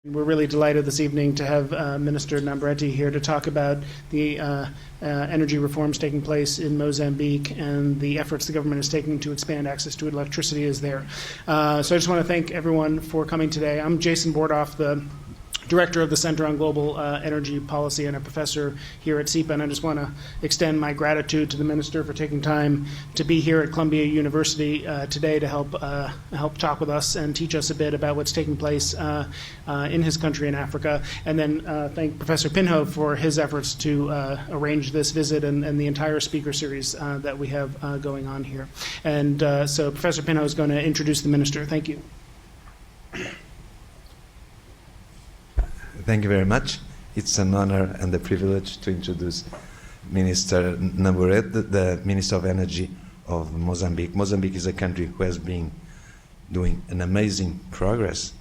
We're really delighted this evening to have Minister Namburete here to talk about the energy reforms taking place in Mozambique and the efforts the government is taking to expand access to electricity is there. So I just want to thank everyone for coming today. I'm Jason Bordoff, the Director of the Center on Global Energy Policy and a professor here at CEPA, and I just want to extend my gratitude to the Minister for taking time to be here at Columbia University today to help talk with us and teach us a bit about what's taking place in his country in Africa, and then thank Professor Pinho for his efforts to arrange this visit and the entire speaker series that we have going on here. And so Professor Pinho is going to introduce the Minister. Thank you. Thank you very much. It's an honor and a privilege to introduce Minister Namburete, the Minister of Energy of Mozambique. Mozambique is a country who has been doing an amazing progress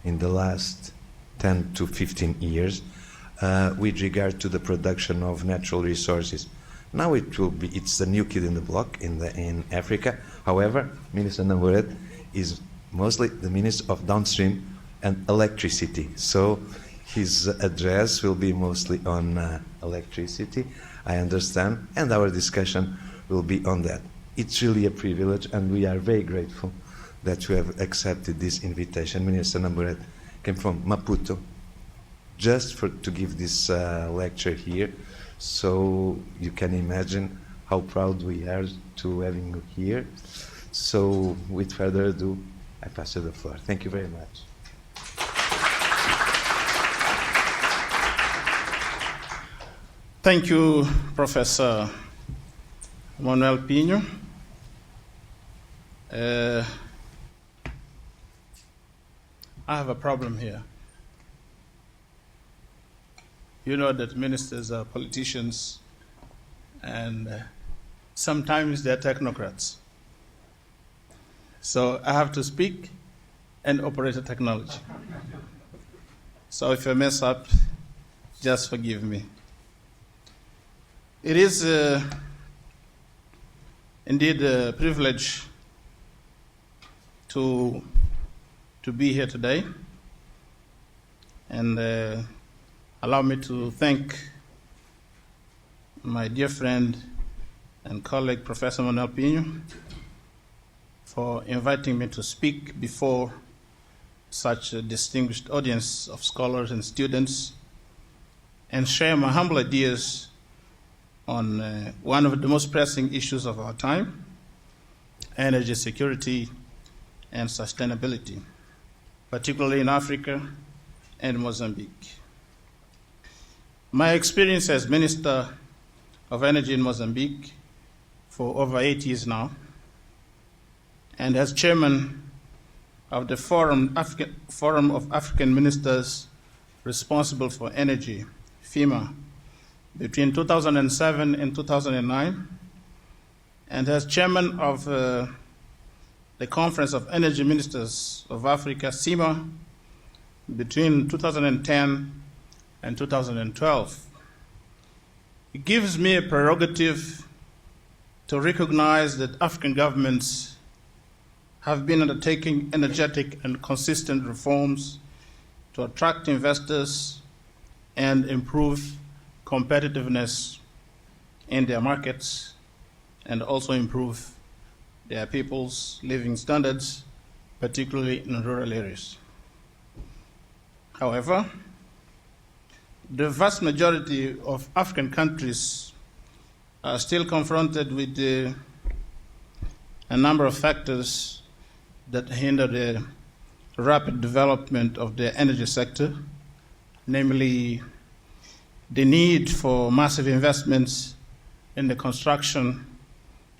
in the last 10 to 15 years with regard to the production of natural resources. Now it's the new kid in the block in Africa. However, Minister Namburete is mostly the Minister of Downstream and Electricity. So his address will be mostly on electricity, I understand, and our discussion will be on that. It's really a privilege, and we are very grateful that you have accepted this invitation. Minister Namburete came from Maputo just to give this lecture here, so you can imagine how proud we are to having you here. So, with further ado, I pass you the floor. Thank you very much. Thank you, Professor Manuel Pinho. I have a problem here. You know that ministers are politicians and sometimes they're technocrats. So I have to speak and operate a technology. So if I mess up, just forgive me. It is indeed a privilege to be here today, and allow me to thank my dear friend and colleague, Professor Manuel Pinho, for inviting me to speak before such a distinguished audience of scholars and students and share my humble ideas on one of the most pressing issues of our time, energy security and sustainability, particularly in Africa and Mozambique. My experience as Minister of Energy in Mozambique for over 8 years now, and as Chairman of the Forum of African Ministers responsible for energy, FEMA, between 2007 and 2009, and as chairman of the Conference of Energy Ministers of Africa, CEMA, between 2010 and 2012. It gives me a prerogative to recognize that African governments have been undertaking energetic and consistent reforms to attract investors and improve competitiveness in their markets and also improve their people's living standards, particularly in rural areas. However, the vast majority of African countries are still confronted with a number of factors that hinder the rapid development of the energy sector, namely the need for massive investments in the construction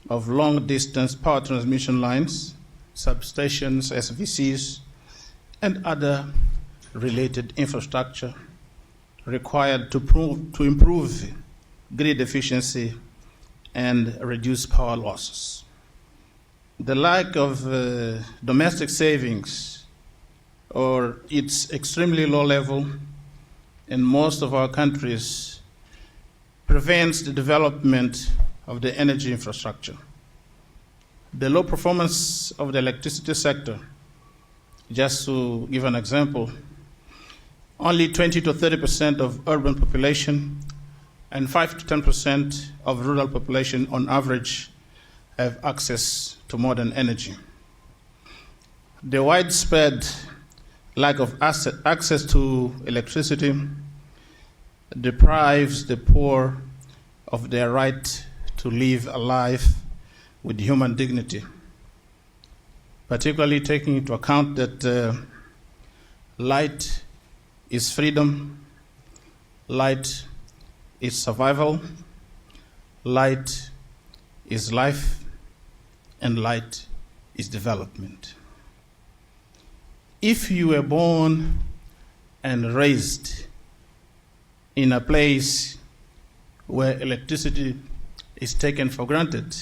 of long-distance power transmission lines, substations, SVCs, and other related infrastructure required to improve grid efficiency and reduce power losses. The lack of domestic savings, or its extremely low level in most of our countries, prevents the development of the energy infrastructure. The low performance of the electricity sector, just to give an example, only 20 to 30% of urban population and 5 to 10% of rural population on average have access to modern energy. The widespread lack of access to electricity deprives the poor of their right to live a life with human dignity, particularly taking into account that light is freedom, light is survival, light is life, and light is development. If you were born and raised in a place where electricity is taken for granted,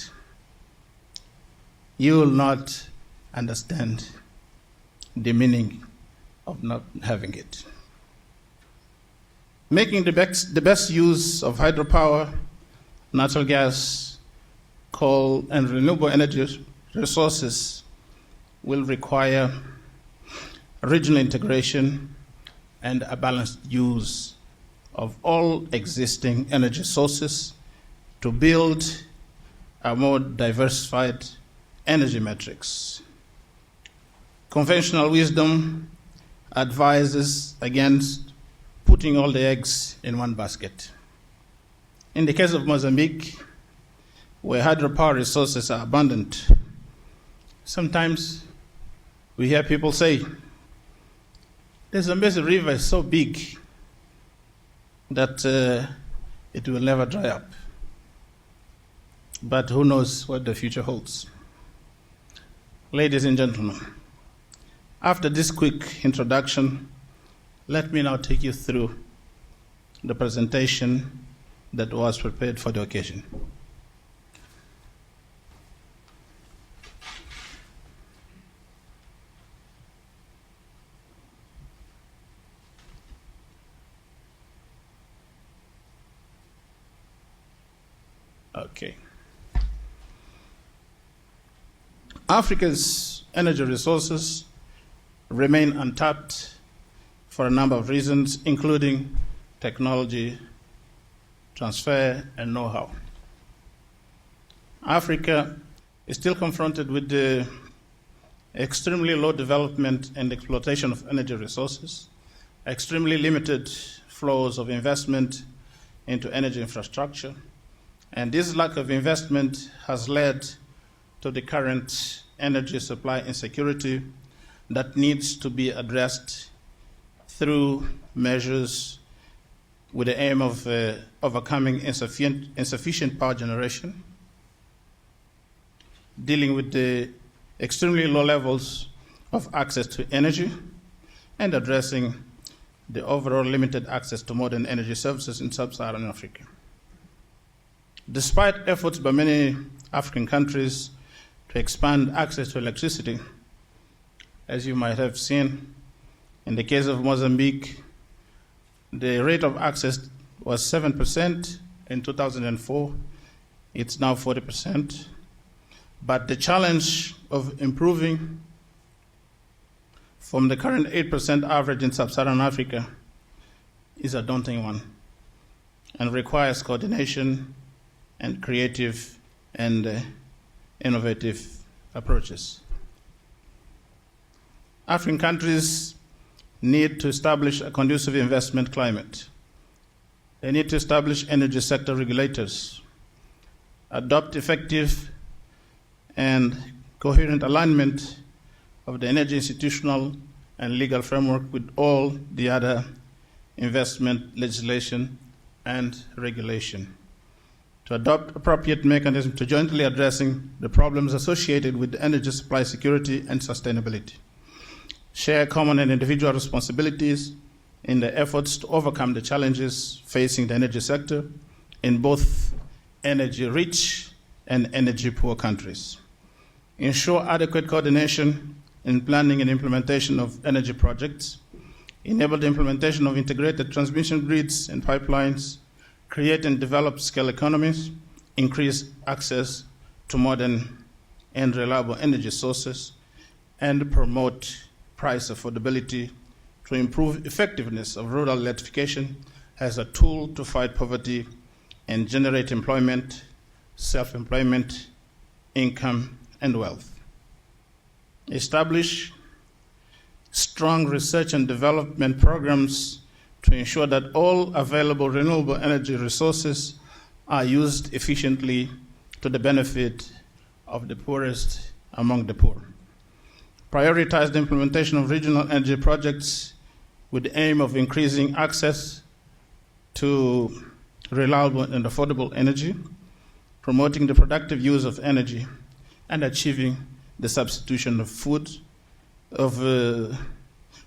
you will not understand the meaning of not having it. Making the best use of hydropower, natural gas, coal, and renewable energy resources will require regional integration and a balanced use of all existing energy sources to build a more diversified energy matrix. Conventional wisdom advises against putting all the eggs in one basket. In the case of Mozambique, where hydropower resources are abundant, sometimes we hear people say, the Zambezi River is so big that it will never dry up. But who knows what the future holds? Ladies and gentlemen, after this quick introduction, let me now take you through the presentation that was prepared for the occasion. Okay. Africa's energy resources remain untapped for a number of reasons, including technology transfer and know-how. Africa is still confronted with the extremely low development and exploitation of energy resources, extremely limited flows of investment into energy infrastructure, and this lack of investment has led to the current energy supply insecurity that needs to be addressed through measures with the aim of overcoming insufficient power generation, dealing with the extremely low levels of access to energy, and addressing the overall limited access to modern energy services in sub-Saharan Africa. Despite efforts by many African countries to expand access to electricity, as you might have seen, in the case of Mozambique, the rate of access was 7% in 2004. It's now 40%. But the challenge of improving from the current 8% average in sub-Saharan Africa is a daunting one and requires coordination and creative and innovative approaches. African countries need to establish a conducive investment climate. They need to establish energy sector regulators, adopt effective and coherent alignment of the energy institutional and legal framework with all the other investment legislation and regulation, to adopt appropriate mechanisms to jointly addressing the problems associated with energy supply security and sustainability, share common and individual responsibilities in the efforts to overcome the challenges facing the energy sector in both energy-rich and energy-poor countries, ensure adequate coordination in planning and implementation of energy projects, enable the implementation of integrated transmission grids and pipelines, create and develop scale economies, increase access to modern and reliable energy sources, and promote price affordability to improve effectiveness of rural electrification as a tool to fight poverty and generate employment, self-employment, income, and wealth. Establish strong research and development programs to ensure that all available renewable energy resources are used efficiently to the benefit of the poorest among the poor. Prioritize the implementation of regional energy projects with the aim of increasing access to reliable and affordable energy, promoting the productive use of energy, and achieving the substitution of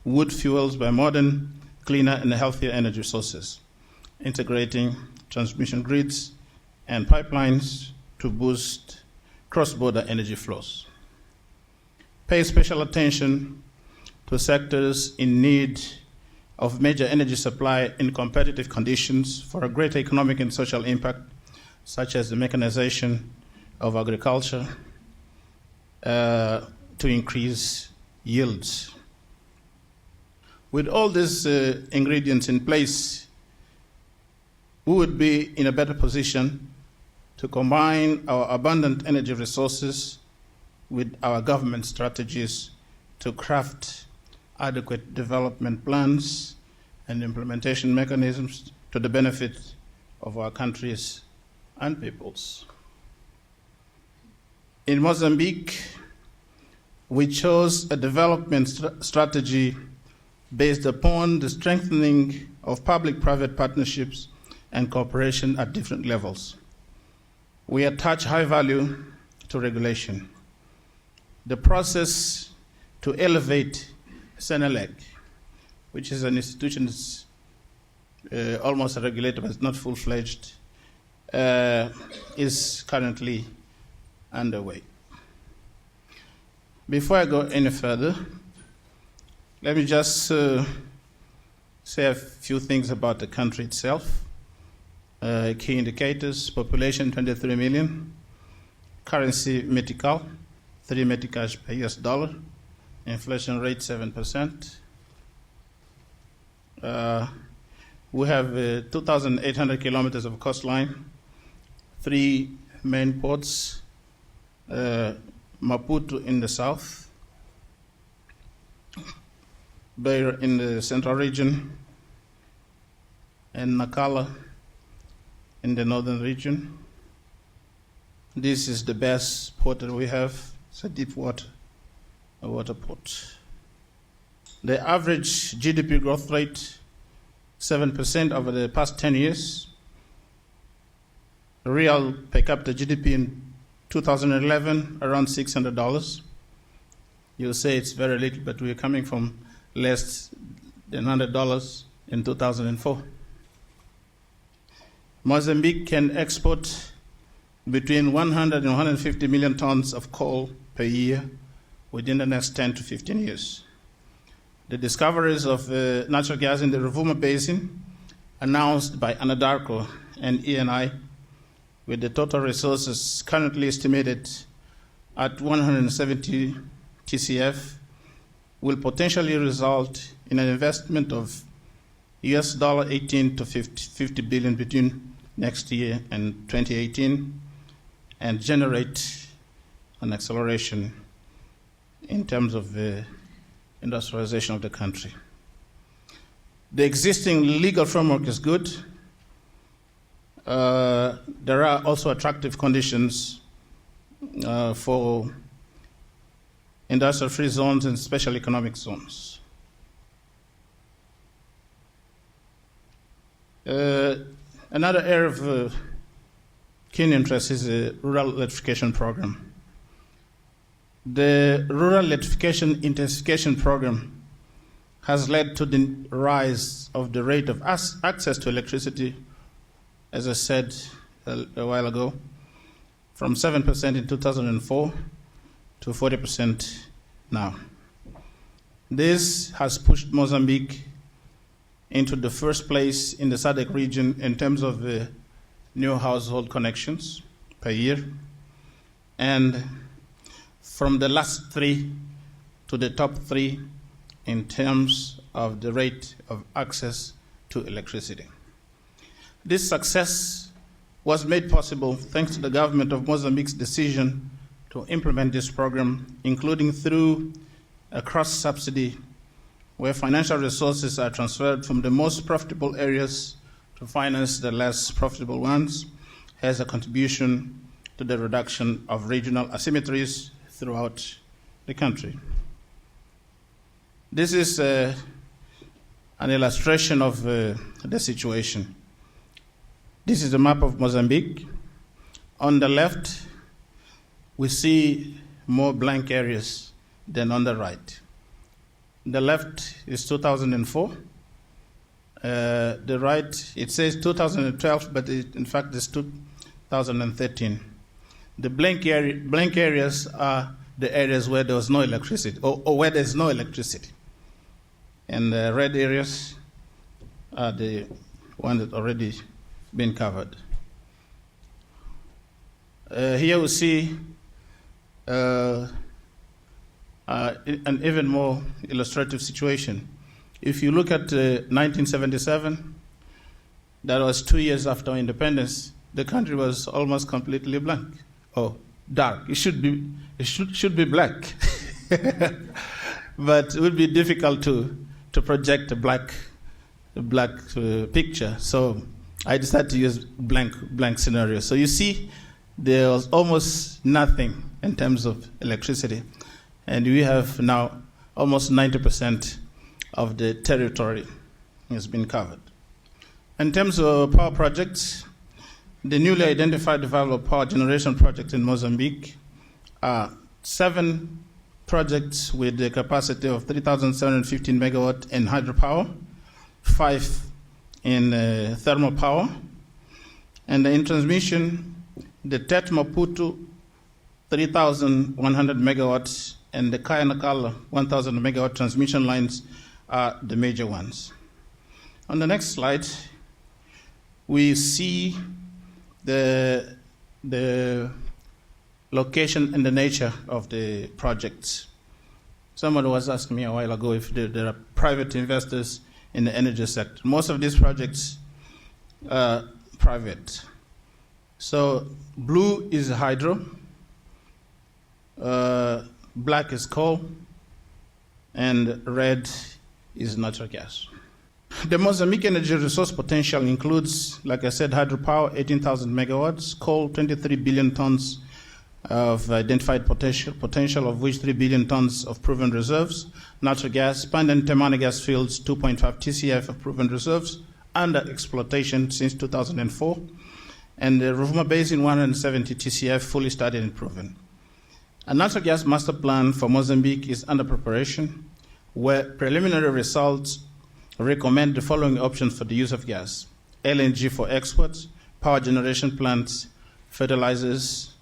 wood fuels by modern, cleaner, and healthier energy sources, integrating transmission grids and pipelines to boost cross-border energy flows. Pay special attention to sectors in need of major energy supply in competitive conditions for a greater economic and social impact, such as the mechanization of agriculture to increase yields. With all these ingredients in place, we would be in a better position to combine our abundant energy resources with our government strategies to craft adequate development plans and implementation mechanisms to the benefit of our countries and peoples. In Mozambique, we chose a development strategy based upon the strengthening of public-private partnerships and cooperation at different levels. We attach high value to regulation. The process to elevate Senelec, which is an institution that's almost a regulator but not full-fledged, is currently underway. Before I go any further, let me just say a few things about the country itself. Key indicators: population 23 million, currency metical, 3 meticals per US dollar, inflation rate 7%. We have 2,800 kilometers of coastline, 3 main ports, Maputo in the south, Beira in the central region, and Nacala in the northern region. This is the best port that we have. It's a deep water, a water port. The average GDP growth rate, 7% over the past 10 years. Real per capita GDP in 2011, around $600. You'll say it's very little, but we're coming from less than $100 in 2004. Mozambique can export between 100 and 150 million tons of coal per year within the next 10 to 15 years. The discoveries of natural gas in the Rovuma Basin, announced by Anadarko and ENI, with the total resources currently estimated at 170 TCF, will potentially result in an investment of US $18 to 50 billion between next year and 2018, and generate an acceleration in terms of the industrialization of the country. The existing legal framework is good. There are also attractive conditions for industrial free zones and special economic zones. Another area of keen interest is the rural electrification program. The rural electrification intensification program has led to the rise of the rate of access to electricity, as I said a while ago, from 7% in 2004 to 40% now. This has pushed Mozambique into the first place in the SADC region in terms of new household connections per year, and from the last 3 to the top 3 in terms of the rate of access to electricity. This success was made possible thanks to the government of Mozambique's decision to implement this program, including through a cross-subsidy where financial resources are transferred from the most profitable areas to finance the less profitable ones, as a contribution to the reduction of regional asymmetries throughout the country. This is an illustration of the situation. This is a map of Mozambique. On the left, we see more blank areas than on the right. The left is 2004. The right, it says 2012, but in fact it's 2013. The blank areas are the areas where there was no electricity, or where there's no electricity. And the red areas are the ones that already been covered. Here we see an even more illustrative situation. If you look at 1977, that was 2 years after independence, the country was almost completely blank, or dark. It should be black, but it would be difficult to project a black picture. So I decided to use blank scenario. So you see, there was almost nothing in terms of electricity, and we have now almost 90% of the territory has been covered. In terms of power projects, the newly identified developed power generation projects in Mozambique are 7 projects with the capacity of 3,715 megawatt in hydropower, 5 in thermal power, and in transmission, the TET Maputo 3,100 megawatts and the Kaya Nakala 1,000 megawatt transmission lines are the major ones. On the next slide, we see the location and the nature of the projects. Someone was asking me a while ago if there are private investors in the energy sector. Most of these projects are private. So blue is hydro, black is coal, and red is natural gas. The Mozambique energy resource potential includes, like I said, hydropower, 18,000 megawatts, coal, 23 billion tons of identified potential, of which 3 billion tons of proven reserves, natural gas, Pan and Temane gas fields, 2.5 TCF of proven reserves, under exploitation since 2004, and the Rovuma Basin, 170 TCF, fully studied and proven. A natural gas master plan for Mozambique is under preparation, where preliminary results recommend the following options for the use of gas: LNG for exports, power generation plants, fertilizers,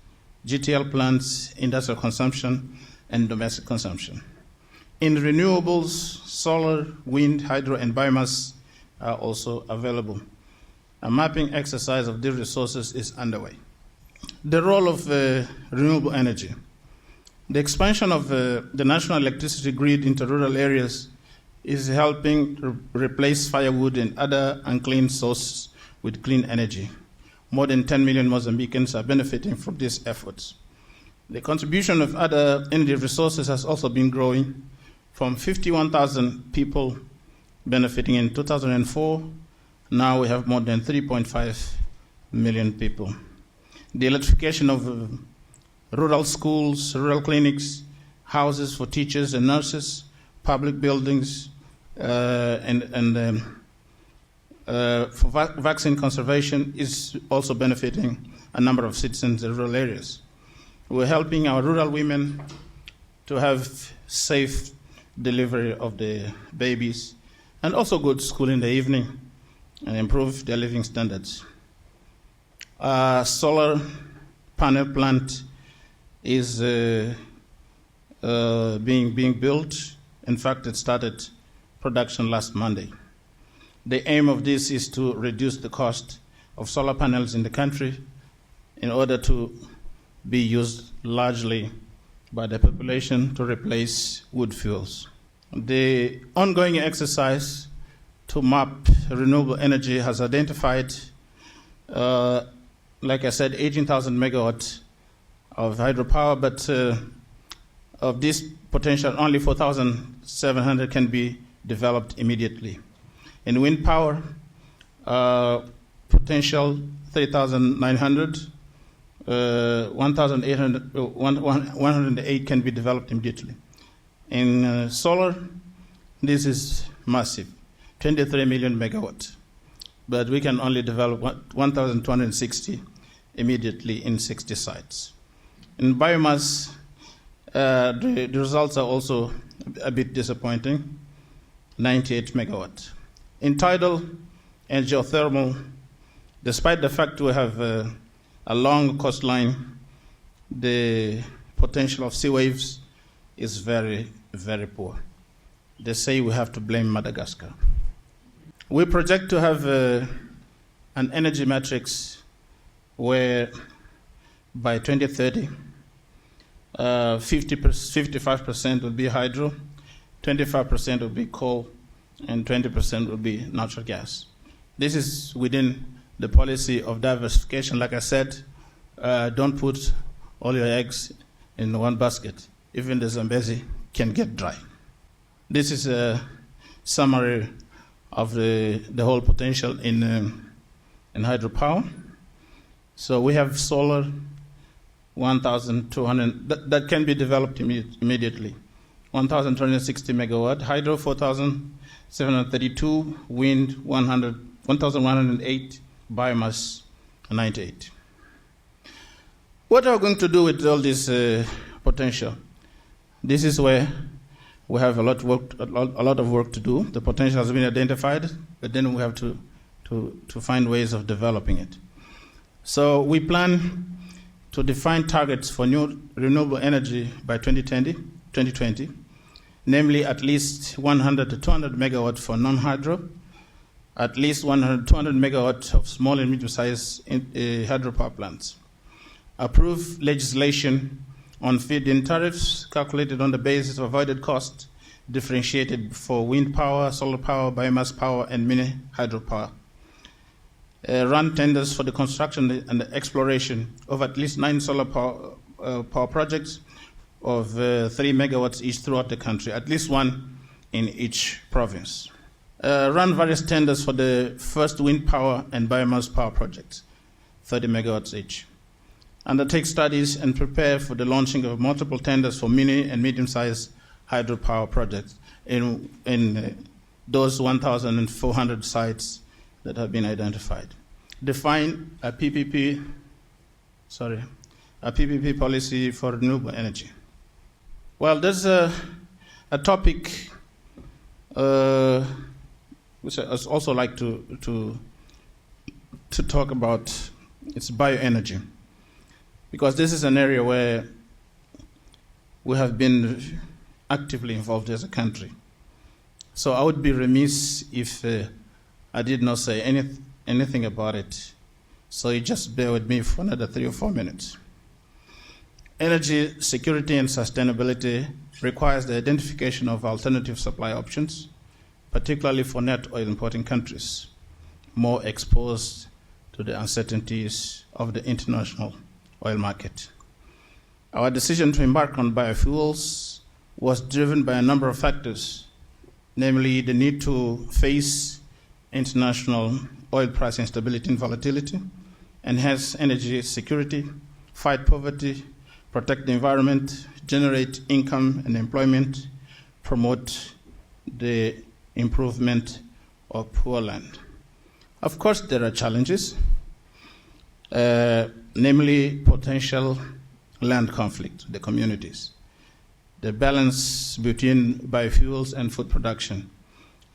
GTL plants, industrial consumption, and domestic consumption. In renewables, solar, wind, hydro, and biomass are also available. A mapping exercise of these resources is underway. The role of renewable energy. The expansion of the national electricity grid into rural areas is helping to replace firewood and other unclean sources with clean energy. More than 10 million Mozambicans are benefiting from these efforts. The contribution of other energy resources has also been growing, from 51,000 people benefiting in 2004. Now we have more than 3.5 million people. The electrification of rural schools, rural clinics, houses for teachers and nurses, public buildings, and for vaccine conservation is also benefiting a number of citizens in rural areas. We're helping our rural women to have safe delivery of the babies and also go to school in the evening and improve their living standards. Solar panel plant is being built. In fact, it started production last Monday. The aim of this is to reduce the cost of solar panels in the country in order to be used largely by the population to replace wood fuels. The ongoing exercise to map renewable energy has identified, like I said, 18,000 megawatts of hydropower, but of this potential, only 4,700 can be developed immediately. In wind power, potential 3,900, 108 can be developed immediately. In solar, this is massive, 23 million megawatts, but we can only develop 1,260 immediately in 60 sites. In biomass, the results are also a bit disappointing, 98 megawatts. In tidal and geothermal, despite the fact we have a long coastline, the potential of sea waves is very, very poor. They say we have to blame Madagascar. We project to have an energy matrix where by 2030, 55% will be hydro, 25% will be coal, and 20% will be natural gas. This is within the policy of diversification. Like I said, don't put all your eggs in one basket. Even the Zambezi can get dry. This is a summary of the whole potential in hydropower. So we have solar, 1,200, that can be developed immediately. 1,260 megawatt, hydro 4,732, wind 1,108, biomass 98. What are we going to do with all this potential? This is where we have a lot of work to do. The potential has been identified, but then we have to find ways of developing it. So we plan to define targets for new renewable energy by 2020, namely at least 100 to 200 megawatts for non-hydro, at least 100 to 200 megawatts of small and medium-sized hydropower plants. Approve legislation on feed-in tariffs calculated on the basis of avoided cost, differentiated for wind power, solar power, biomass power, and mini hydropower. Run tenders for the construction and the exploration of at least 9 solar power projects of 3 megawatts each throughout the country, at least one in each province. Run various tenders for the first wind power and biomass power projects, 30 megawatts each. Undertake studies and prepare for the launching of multiple tenders for mini and medium-sized hydropower projects in those 1,400 sites that have been identified. Define a PPP policy for renewable energy. Well, there's a topic which I also like to talk about. It's bioenergy, because this is an area where we have been actively involved as a country. So I would be remiss if I did not say anything about it. So you just bear with me for another 3 or 4 minutes. Energy security and sustainability requires the identification of alternative supply options, particularly for net oil importing countries, more exposed to the uncertainties of the international oil market. Our decision to embark on biofuels was driven by a number of factors, namely the need to face international oil price instability and volatility, enhance energy security, fight poverty, protect the environment, generate income and employment, promote the improvement of poor land. Of course, there are challenges, namely potential land conflict with the communities, the balance between biofuels and food production.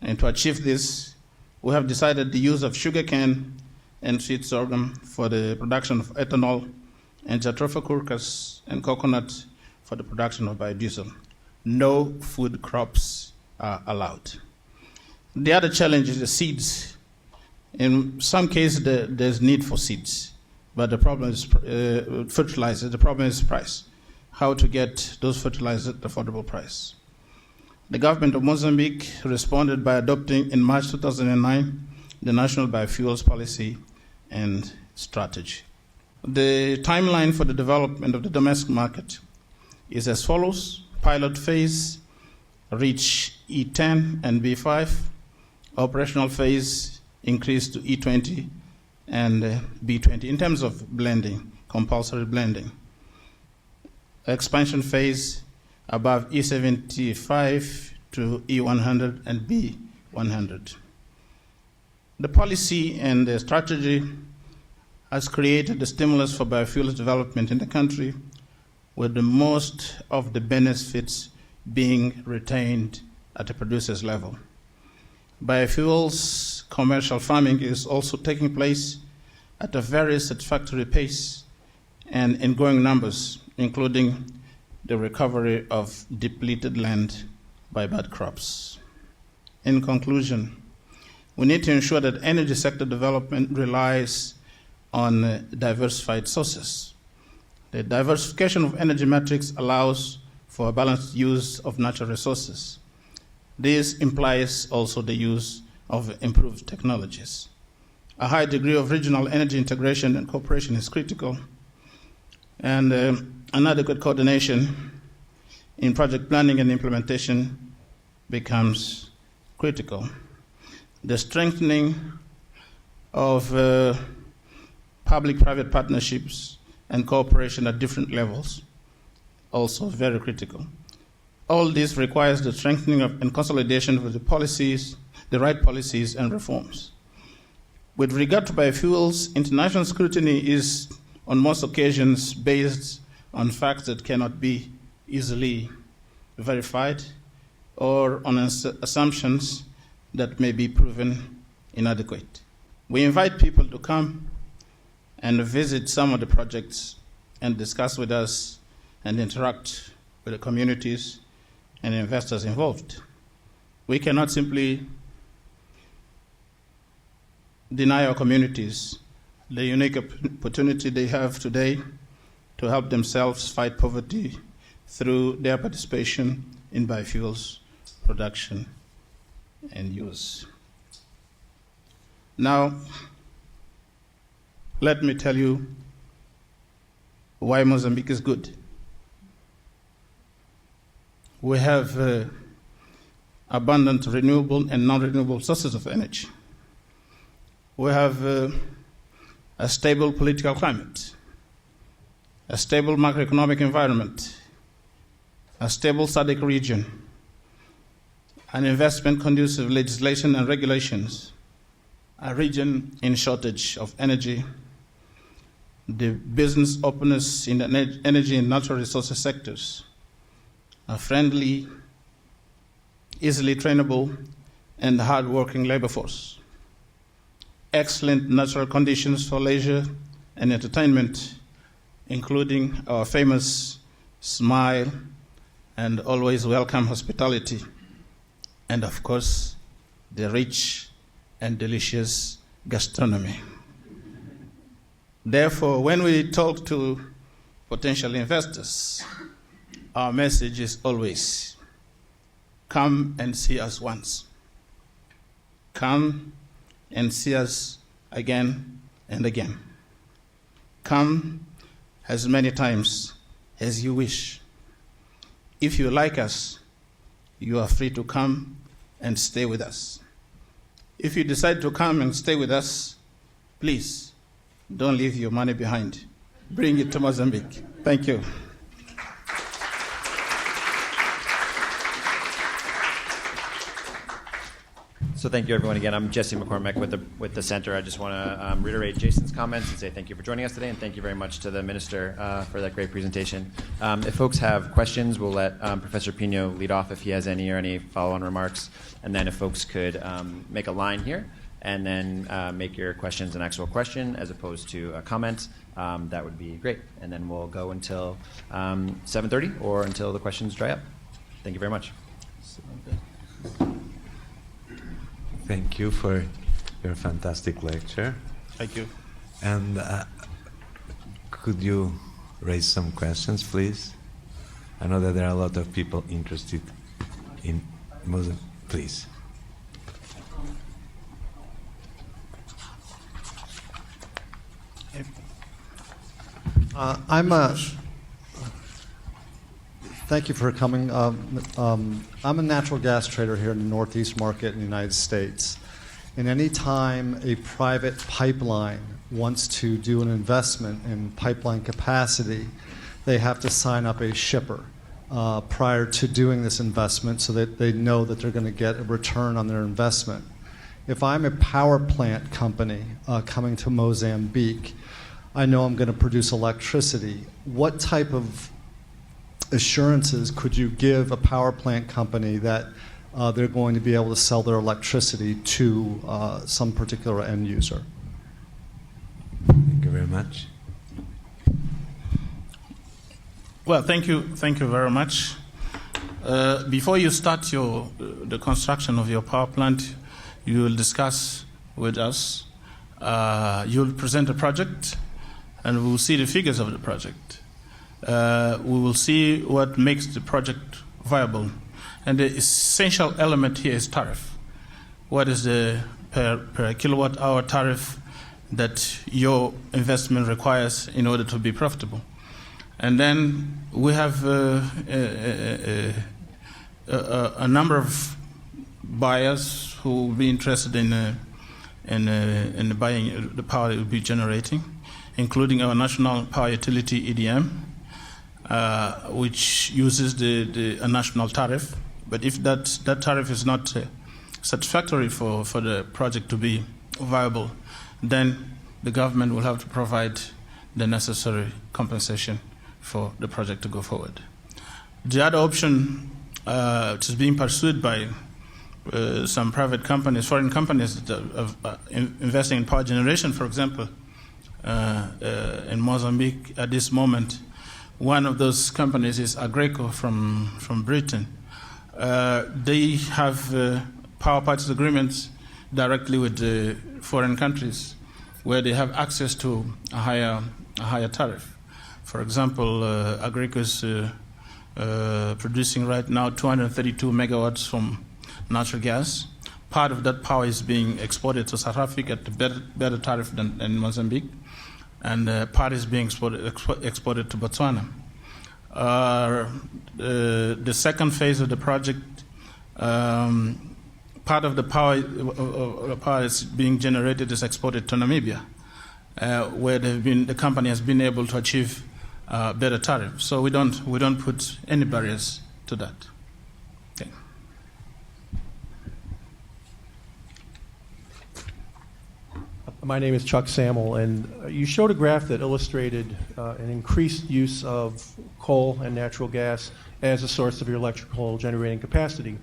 And to achieve this, we have decided the use of sugarcane and sweet sorghum for the production of ethanol, and jatropha curcas and coconut for the production of biodiesel. No food crops are allowed. The other challenge is the seeds. In some cases, there's need for seeds, but the problem is fertilizer. The problem is price. How to get those fertilizers at affordable price. The government of Mozambique responded by adopting in March 2009 the National Biofuels Policy and Strategy. The timeline for the development of the domestic market is as follows. Pilot phase reach E10 and B5. Operational phase increased to E20 and B20 in terms of blending, compulsory blending. Expansion phase above E75 to E100 and B100. The policy and the strategy has created the stimulus for biofuels development in the country, with the most of the benefits being retained at the producer's level. Biofuels commercial farming is also taking place at a very satisfactory pace and in growing numbers, including the recovery of depleted land by bad crops. In conclusion, we need to ensure that energy sector development relies on diversified sources. The diversification of energy metrics allows for a balanced use of natural resources. This implies also the use of improved technologies. A high degree of regional energy integration and cooperation is critical, and an adequate coordination in project planning and implementation becomes critical. The strengthening of public-private partnerships and cooperation at different levels, also very critical. All this requires the strengthening of and consolidation of the policies, the right policies and reforms. With regard to biofuels, international scrutiny is on most occasions based on facts that cannot be easily verified or on assumptions that may be proven inadequate. We invite people to come and visit some of the projects and discuss with us and interact with the communities and investors involved. We cannot simply deny our communities the unique opportunity they have today to help themselves fight poverty through their participation in biofuels production and use. Now, let me tell you why Mozambique is good. We have abundant renewable and non-renewable sources of energy. We have a stable political climate, a stable macroeconomic environment, a stable SADC region, an investment conducive legislation and regulations, a region in shortage of energy, the business openness in the energy and natural resources sectors, a friendly, easily trainable, and hard-working labor force, excellent natural conditions for leisure and entertainment, including our famous smile and always welcome hospitality, and of course, the rich and delicious gastronomy. Therefore, when we talk to potential investors, our message is always, come and see us once. Come and see us again and again. Come as many times as you wish. If you like us, you are free to come and stay with us. If you decide to come and stay with us, please don't leave your money behind. Bring it to Mozambique. Thank you. So thank you, everyone. Again, I'm Jesse McCormick with the Center. I just want to reiterate Jason's comments and say thank you for joining us today, and thank you very much to the Minister for that great presentation. If folks have questions, we'll let Professor Pino lead off if he has any or any follow-on remarks, and then if folks could make a line here and then make your questions an actual question as opposed to a comment, that would be great. And then we'll go until 7:30 or until the questions dry up. Thank you very much. Thank you for your fantastic lecture. Thank you. And could you raise some questions, please? I know that there are a lot of people interested in Please. Thank you for coming. I'm a natural gas trader here in the Northeast market in the United States. And any time a private pipeline wants to do an investment in pipeline capacity, they have to sign up a shipper prior to doing this investment so that they know that they're going to get a return on their investment. If I'm a power plant company coming to Mozambique, I know I'm going to produce electricity. What type of assurances could you give a power plant company that they're going to be able to sell their electricity to some particular end user? Thank you very much. Well, thank you very much. Before you start the construction of your power plant, you will discuss with us. You'll present a project, and we will see the figures of the project. We will see what makes the project viable. And the essential element here is tariff. What is the per kilowatt hour tariff that your investment requires in order to be profitable? And then we have a number of buyers who will be interested in buying the power that will be generating, including our national power utility, EDM, which uses a national tariff. But if that tariff is not satisfactory for the project to be viable, then the government will have to provide the necessary compensation for the project to go forward. The other option which is being pursued by some private companies, foreign companies that are investing in power generation, for example, in Mozambique at this moment. One of those companies is Agreco from Britain. They have power purchase agreements directly with the foreign countries where they have access to a higher tariff. For example, Agreco is producing right now 232 megawatts from natural gas. Part of that power is being exported to South Africa at a better tariff than in Mozambique, and part is being exported to Botswana. The second phase of the project, part of the power is being generated is exported to Namibia, where the company has been able to achieve better tariff. So we don't put any barriers to that. Okay. My name is Chuck Samuel, and you showed a graph that illustrated an increased use of coal and natural gas as a source of your electrical generating capacity.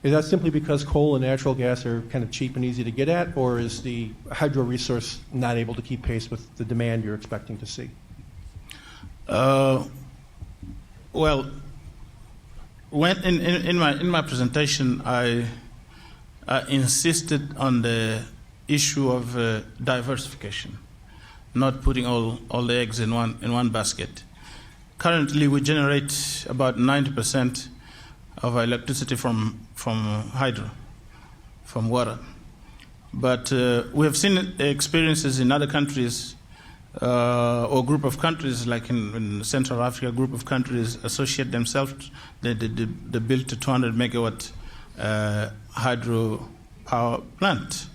Is that simply because coal and natural gas are kind of cheap and easy to get at, or is the hydro resource not able to keep pace with the demand you're expecting to see? Well, when in my presentation, I insisted on the issue of diversification, not putting all the eggs in one basket. Currently, we generate about 90% of our electricity from hydro, from water. But we have seen experiences in other countries or group of countries, like in Central Africa, a group of countries associate themselves. They built a 200 megawatt hydro power plant.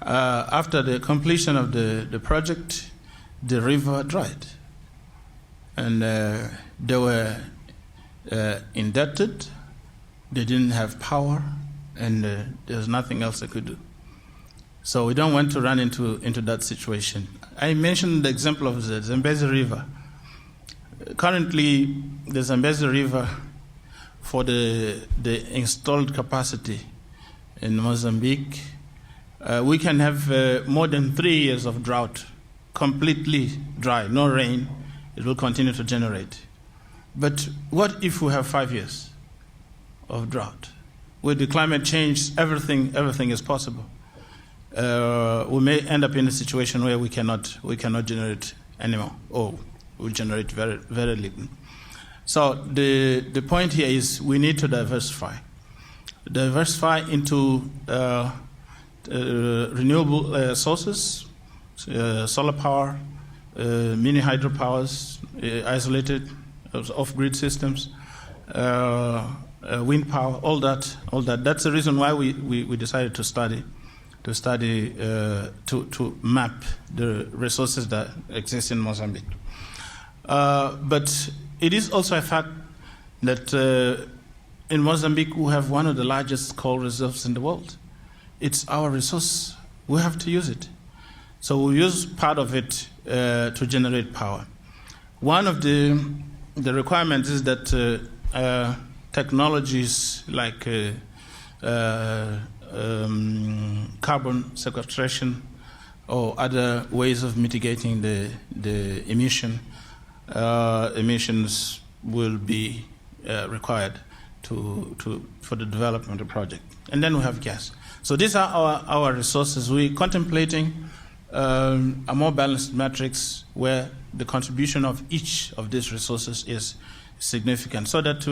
After the completion of the project, the river dried, and they were indebted. They didn't have power, and there's nothing else they could do. So we don't want to run into that situation. I mentioned the example of the Zambezi River. Currently, the Zambezi River, for the installed capacity in Mozambique, we can have more than 3 years of drought, completely dry, no rain. It will continue to generate. But what if we have 5 years of drought? With the climate change, everything is possible. We may end up in a situation where we cannot generate anymore, or we generate very, very little. So the point here is we need to diversify. diversify into renewable sources, solar power, mini hydropowers, isolated off-grid systems, wind power, all that. That's the reason why we decided to map the resources that exist in Mozambique. But it is also a fact that in Mozambique we have one of the largest coal reserves in the world. It's our resource. We have to use it. So we use part of it to generate power. One of the requirements is that technologies like carbon sequestration or other ways of mitigating the emissions will be required for the development of the project. And then we have gas. So these are our resources. We're contemplating a more balanced matrix where the contribution of each of these resources is significant, so that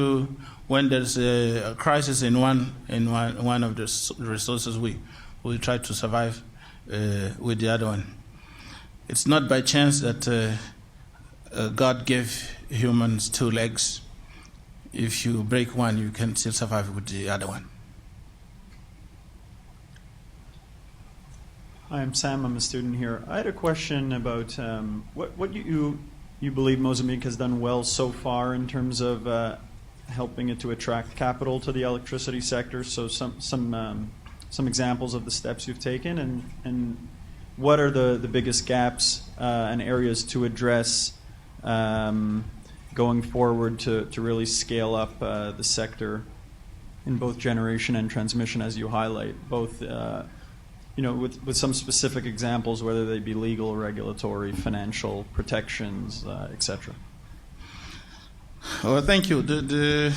when there's a crisis in one of the resources, we try to survive with the other one. It's not by chance that God gave humans two legs. If you break one, you can still survive with the other one. Hi, I'm Sam. I'm a student here. I had a question about what you believe Mozambique has done well so far in terms of helping it to attract capital to the electricity sector. So some examples of the steps you've taken, and what are the biggest gaps and areas to address going forward to really scale up the sector in both generation and transmission, as you highlight, both with some specific examples, whether they be legal, regulatory, financial, protections, etc. Well, thank you. The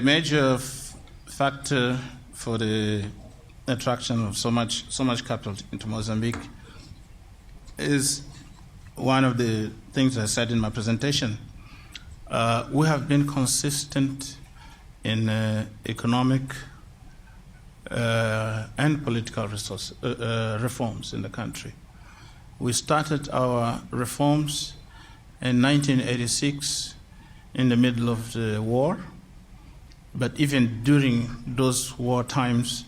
major factor for the attraction of so much capital into Mozambique is one of the things I said in my presentation. We have been consistent in economic and political reforms in the country. We started our reforms in 1986 in the middle of the war, but even during those war times,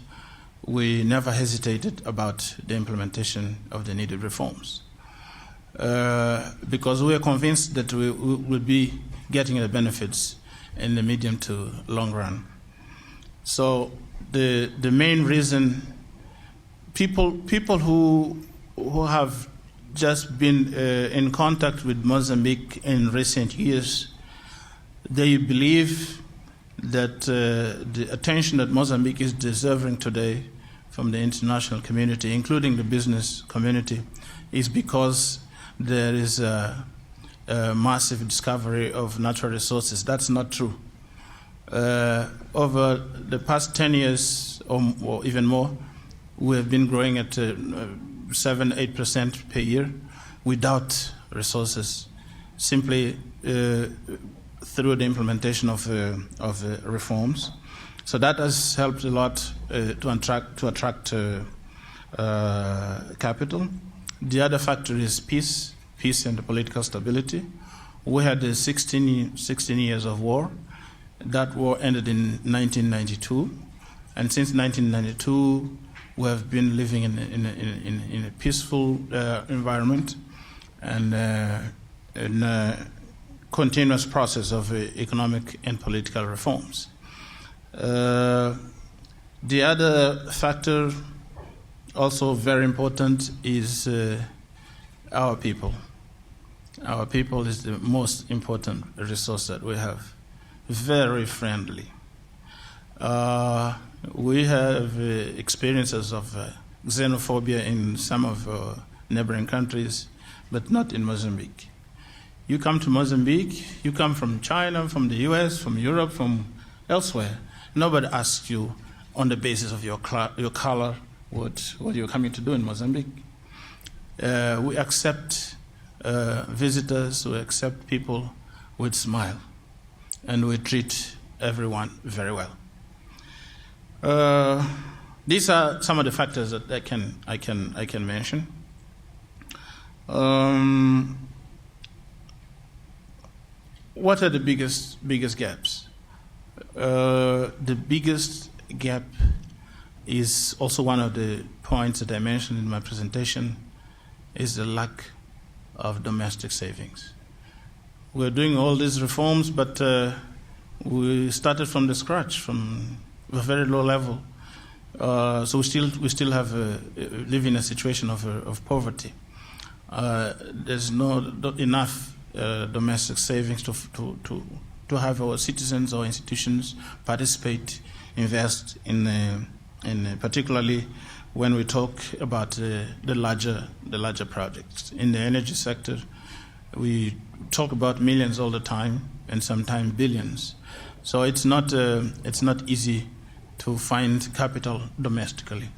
we never hesitated about the implementation of the needed reforms, because we are convinced that we will be getting the benefits in the medium to long run. So the main reason, people who have just been in contact with Mozambique in recent years, they believe that the attention that Mozambique is deserving today from the international community, including the business community, is because there is a massive discovery of natural resources. That's not true. Over the past 10 years or even more, we have been growing at 7-8% per year without resources, simply through the implementation of reforms. So that has helped a lot to attract capital. The other factor is peace and political stability. We had 16 years of war. That war ended in 1992, and since 1992, we have been living in a peaceful environment and in a continuous process of economic and political reforms. The other factor, also very important, is our people. Our people is the most important resource that we have. Very friendly. We have experiences of xenophobia in some of our neighboring countries, but not in Mozambique. You come to Mozambique, you come from China, from the US, from Europe, from elsewhere. Nobody asks you on the basis of your color what you're coming to do in Mozambique. We accept visitors, we accept people with smile, and we treat everyone very well. These are some of the factors that I can mention. What are the biggest gaps? The biggest gap is also one of the points that I mentioned in my presentation, is the lack of domestic savings. We're doing all these reforms, but we started from the scratch, from a very low level. So we still have live in a situation of poverty. There's not enough domestic savings to have our citizens or institutions participate, invest in particularly when we talk about the larger projects. In the energy sector, we talk about millions all the time, and sometimes billions. So it's not easy to find capital domestically.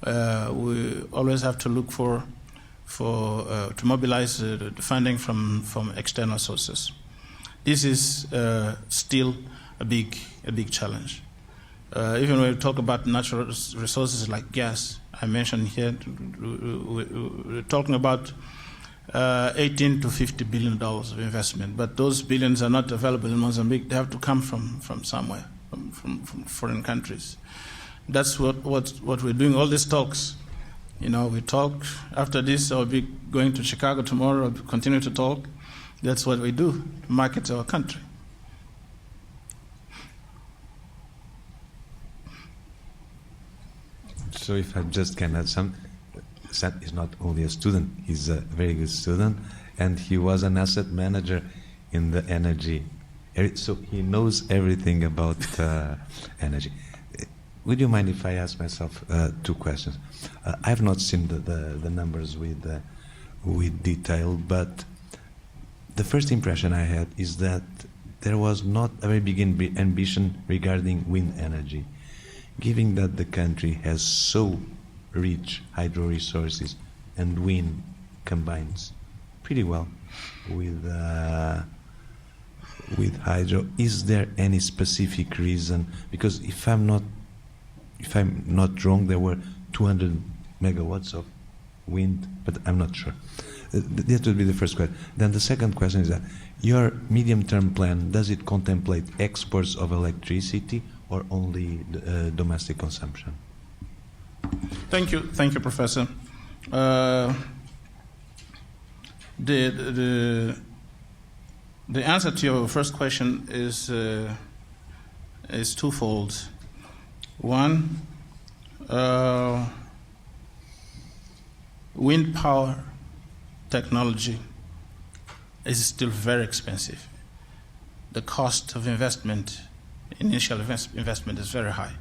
We always have to look to mobilize the funding from external sources. This is still a big challenge. Even when we talk about natural resources like gas, I mentioned here, we're talking about $18 to $50 billion of investment, but those billions are not available in Mozambique. They have to come from somewhere, from foreign countries. That's what we're doing. All these talks, we talk. After this, I'll be going to Chicago tomorrow. I'll continue to talk. That's what we do to market our country. So if I just can add some, Sam is not only a student, he's a very good student, and he was an asset manager in the energy area, so he knows everything about energy. Would you mind if I ask myself two questions? I have not seen the numbers with detail, but the first impression I had is that there was not a very big ambition regarding wind energy. Given that the country has so rich hydro resources and wind combines pretty well with hydro, is there any specific reason? Because if I'm not wrong, there were 200 megawatts of wind, but I'm not sure. That would be the first question. Then the second question is that your medium-term plan, does it contemplate exports of electricity or only domestic consumption? Thank you, Professor. The answer to your first question is twofold. One, wind power technology is still very expensive. The cost of initial investment is very high.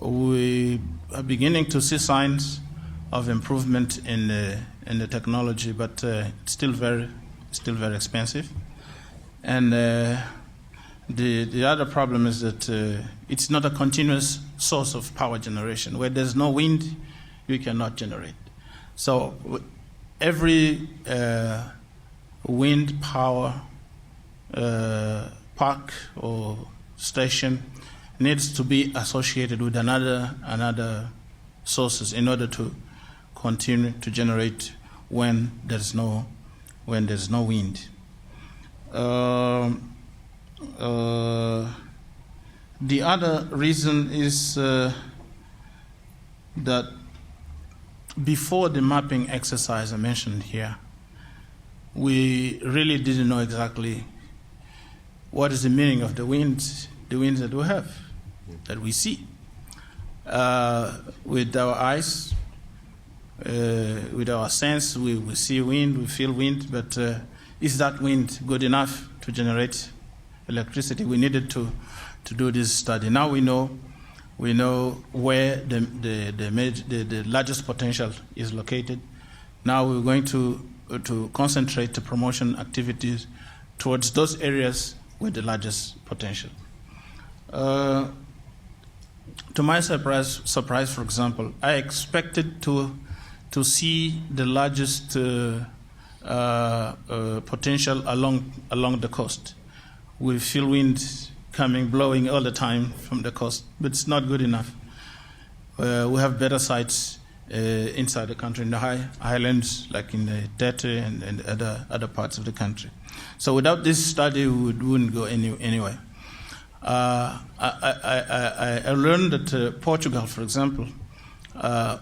We are beginning to see signs of improvement in the technology, but it's still very expensive. And the other problem is that it's not a continuous source of power generation. Where there's no wind, you cannot generate. So every wind power park or station needs to be associated with another sources in order to continue to generate when there's no wind. The other reason is that before the mapping exercise I mentioned here, we really didn't know exactly what is the meaning of the winds that we have, that we see. With our eyes, with our sense, we see wind, we feel wind, but is that wind good enough to generate electricity? We needed to do this study. Now we know where the largest potential is located. Now we're going to concentrate the promotion activities towards those areas with the largest potential. To my surprise, for example, I expected to see the largest potential along the coast. We feel wind blowing all the time from the coast, but it's not good enough. We have better sites inside the country, in the highlands, like in the Tete and other parts of the country. So without this study, we wouldn't go anywhere. I learned that Portugal, for example,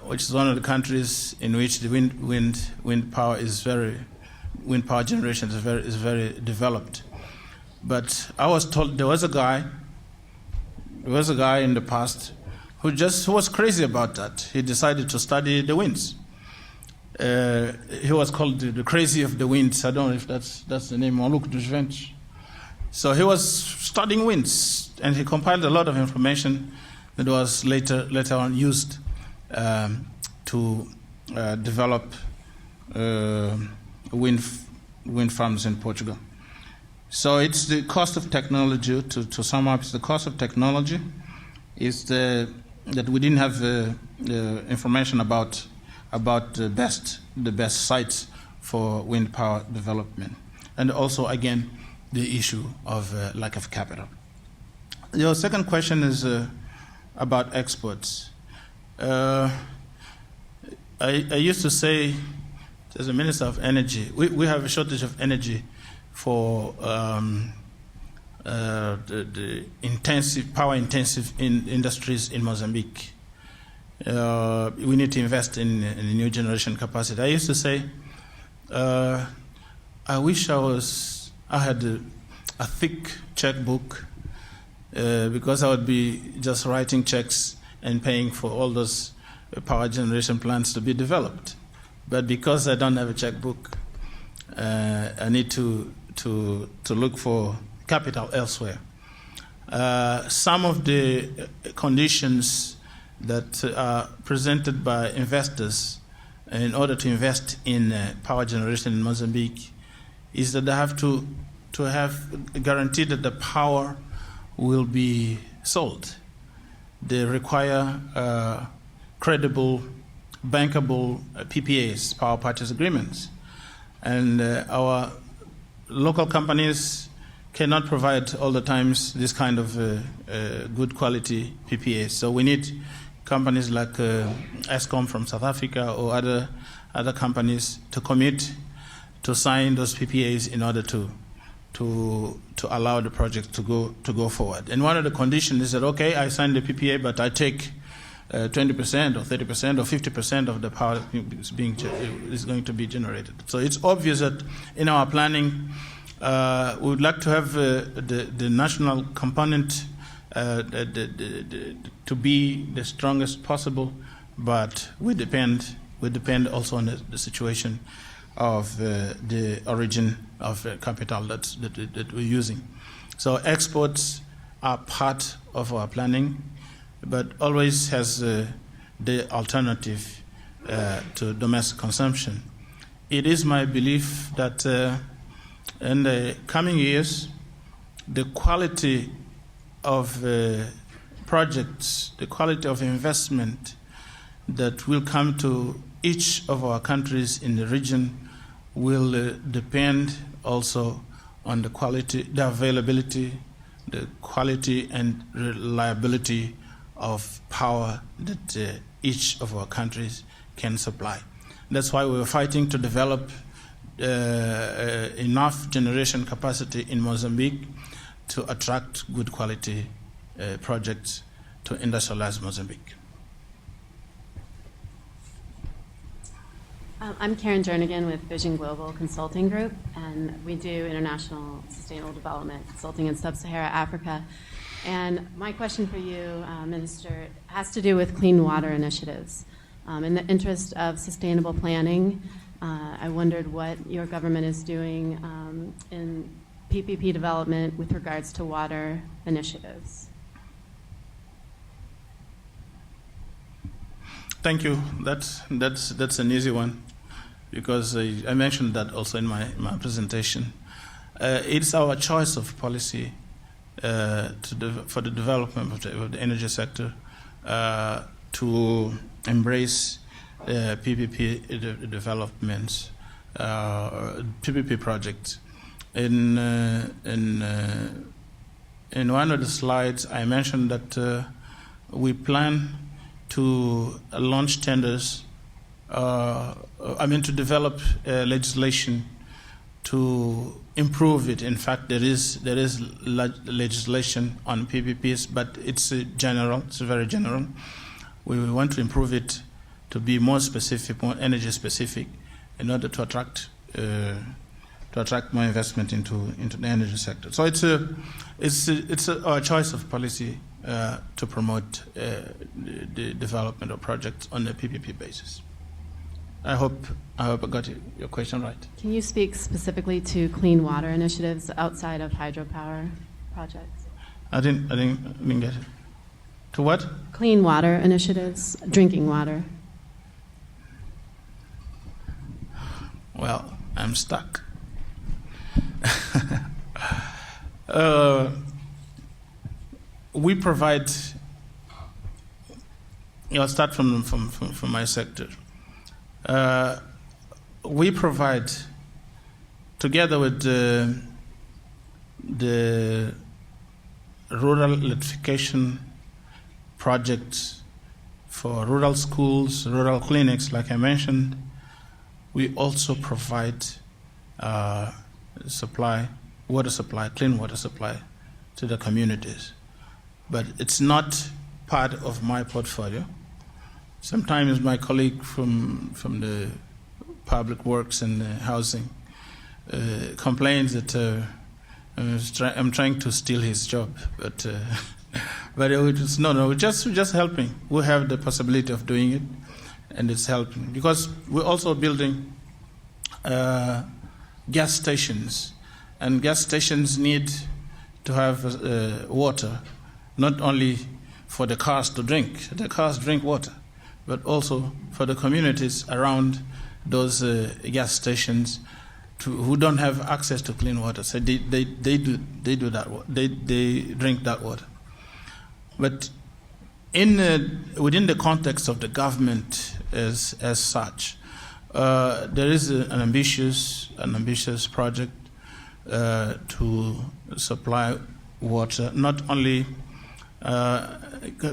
which is one of the countries in which the wind power generation is very developed. But I was told there was a guy in the past who was crazy about that. He decided to study the winds. He was called the crazy of the winds. I don't know if that's the name. Maluco dos Ventos. So he was studying winds, and he compiled a lot of information that was later on used to develop wind farms in Portugal. So it's the cost of technology. To sum up, it's the cost of technology. Is that we didn't have information about the best sites for wind power development, and also again the issue of lack of capital. Your second question is about exports. I used to say, as a Minister of Energy, we have a shortage of energy for the power-intensive industries in Mozambique. We need to invest in new generation capacity. I used to say, I wish I had a thick checkbook because I would be just writing checks and paying for all those power generation plants to be developed. But because I don't have a checkbook, I need to look for capital elsewhere. Some of the conditions that are presented by investors in order to invest in power generation in Mozambique is that they have to have guaranteed that the power will be sold. They require credible, bankable PPAs, power purchase agreements. And our local companies cannot provide all the times this kind of good quality PPAs. So we need companies like Eskom from South Africa or other companies to commit to sign those PPAs in order to allow the project to go forward. And one of the conditions is that, okay, I signed the PPA, but I take 20% or 30% or 50% of the power is going to be generated. So it's obvious that in our planning, we would like to have the national component to be the strongest possible, but we depend also on the situation of the origin of capital that we're using. So exports are part of our planning, but always has the alternative to domestic consumption. It is my belief that in the coming years, the quality of projects, the quality of investment that will come to each of our countries in the region will depend also on the quality, the availability, the quality and reliability of power that each of our countries can supply. That's why we're fighting to develop enough generation capacity in Mozambique to attract good quality projects to industrialize Mozambique. I'm Karen Jernigan with Vision Global Consulting Group, and we do international sustainable development consulting in sub-Saharan Africa. And my question for you, Minister, has to do with clean water initiatives. In the interest of sustainable planning, I wondered what your government is doing in PPP development with regards to water initiatives. Thank you. That's an easy one, because I mentioned that also in my presentation. It's our choice of policy for the development of the energy sector to embrace PPP developments, PPP projects in in one of the slides, I mentioned that we plan to launch tenders, to develop legislation to improve it. In fact, there is legislation on PPPs, but it's general. It's very general. We want to improve it to be more specific, more energy specific, in order to attract more investment into the energy sector. So it's our choice of policy to promote the development of projects on a PPP basis. I hope I got your question right. Can you speak specifically to clean water initiatives outside of hydropower projects? I didn't get it. To what? Clean water initiatives, drinking water. Well, I'm stuck. We provide. I'll start from my sector. We provide, together with the rural electrification projects for rural schools, rural clinics, like I mentioned, we also provide water supply, clean water supply to the communities. But it's not part of my portfolio. Sometimes my colleague from the public works and housing complains that I'm trying to steal his job, but we're just helping. We have the possibility of doing it, and it's helping because we're also building gas stations, and gas stations need to have water, not only for the cars to drink. The cars drink water, but also for the communities around those gas stations who don't have access to clean water. So they do that. They drink that water. But within the context of the government as such, there is an ambitious project to supply water, not only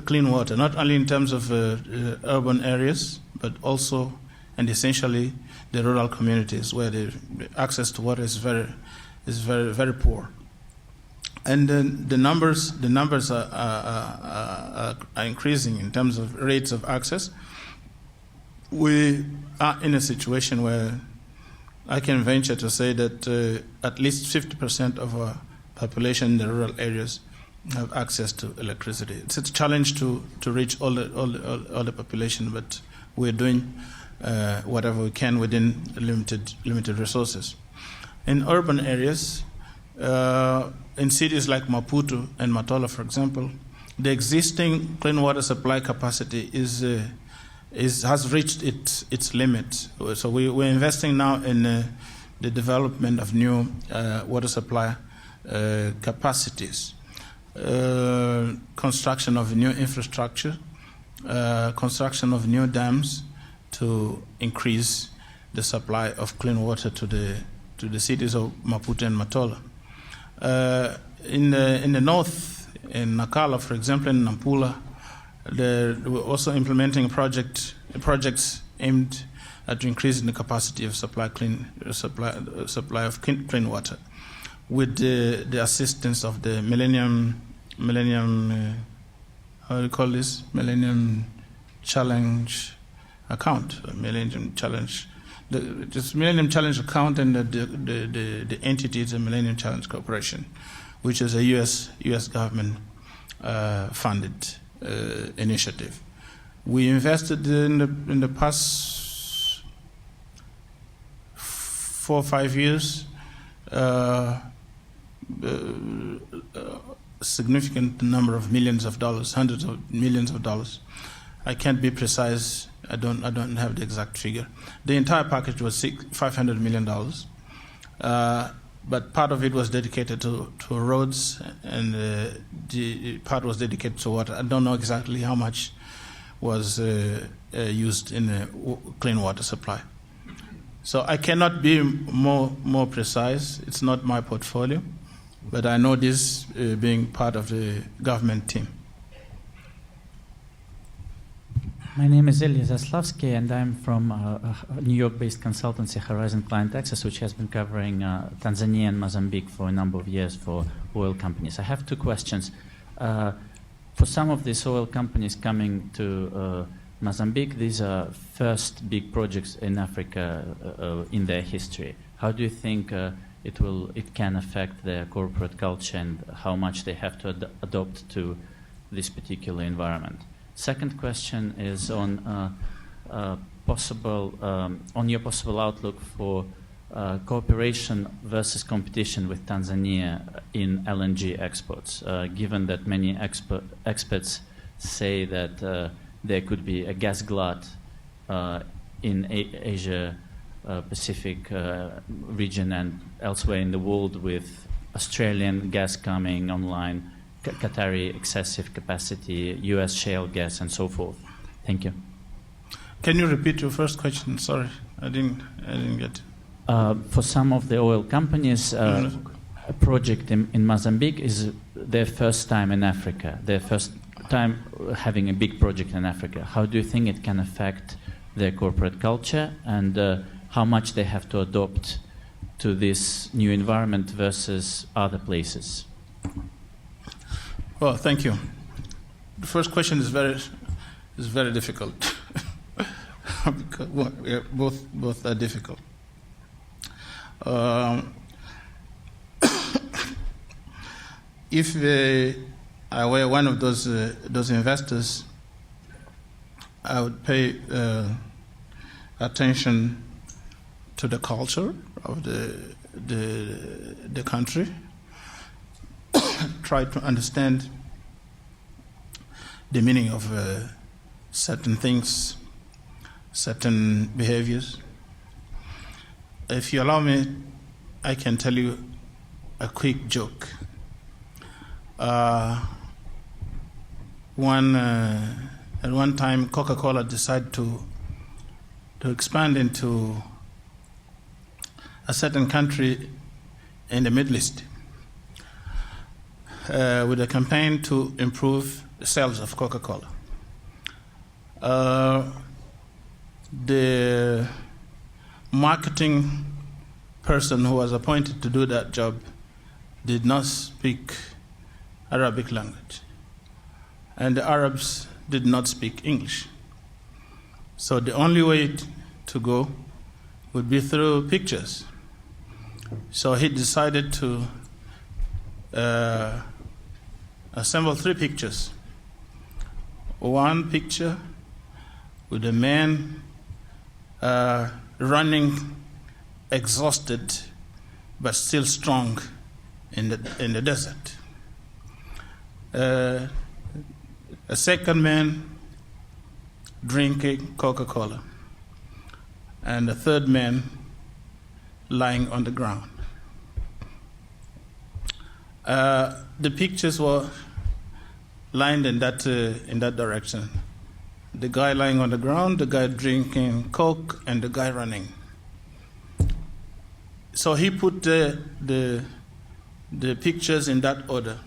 clean water, not only in terms of urban areas, but also and essentially the rural communities where the access to water is very poor. And the numbers are increasing in terms of rates of access. We are in a situation where I can venture to say that at least 50% of our population in the rural areas have access to electricity. It's a challenge to reach all the population, but we're doing whatever we can within limited resources. In urban areas, in cities like Maputo and Matola, for example, the existing clean water supply capacity has reached its limit. So we're investing now in the development of new water supply capacities, construction of new infrastructure, construction of new dams to increase the supply of clean water to the cities of Maputo and Matola. In the north, in Nacala, for example, in Nampula, we're also implementing projects aimed at increasing the capacity of supply of clean water, with the assistance of the Millennium how do you call this? Millennium Challenge account, Millennium Challenge. This Millennium Challenge account and the entity is a Millennium Challenge Corporation, which is a U.S. government funded initiative. We invested in the past 4 or 5 years significant number of millions of dollars, hundreds of millions of dollars. I can't be precise. I don't have the exact figure. The entire package was $500 million, but part of it was dedicated to roads, and the part was dedicated to water. I don't know exactly how much was used in the clean water supply. So I cannot be more precise. It's not my portfolio. But I know this being part of the government team. My name is Ilya Zaslavsky, and I'm from a New York-based consultancy, Horizon Client Access, which has been covering Tanzania and Mozambique for a number of years for oil companies. I have two questions. For some of these oil companies coming to Mozambique, these are first big projects in Africa in their history. How do you think it can affect their corporate culture and how much they have to adopt to this particular environment? Second question is on your possible outlook for cooperation versus competition with Tanzania in LNG exports, given that many experts say that there could be a gas glut in Asia Pacific region and elsewhere in the world, with Australian gas coming online, Qatari excessive capacity, U.S. shale gas, and so forth. Thank you. Can you repeat your first question? Sorry, I didn't get it. For some of the oil companies, a project in Mozambique is their first time in Africa, their first time having a big project in Africa. How do you think it can affect their corporate culture, and how much they have to adopt to this new environment versus other places? Well, thank you. The first question is very difficult. Because, well, yeah, both are difficult. If I were one of those investors, I would pay attention to the culture of the country. Try to understand the meaning of certain things, certain behaviors. If you allow me, I can tell you a quick joke. At one time, Coca-Cola decided to expand into a certain country in the Middle East with a campaign to improve the sales of Coca-Cola. The marketing person who was appointed to do that job did not speak Arabic language, and the Arabs did not speak English. So the only way to go would be through pictures. So he decided to assemble 3 pictures. One picture with a man running, exhausted but still strong in the desert. A second man drinking Coca-Cola, and a third man lying on the ground. The pictures were lined in that direction. The guy lying on the ground, the guy drinking Coke, and the guy running. So he put the pictures in that order.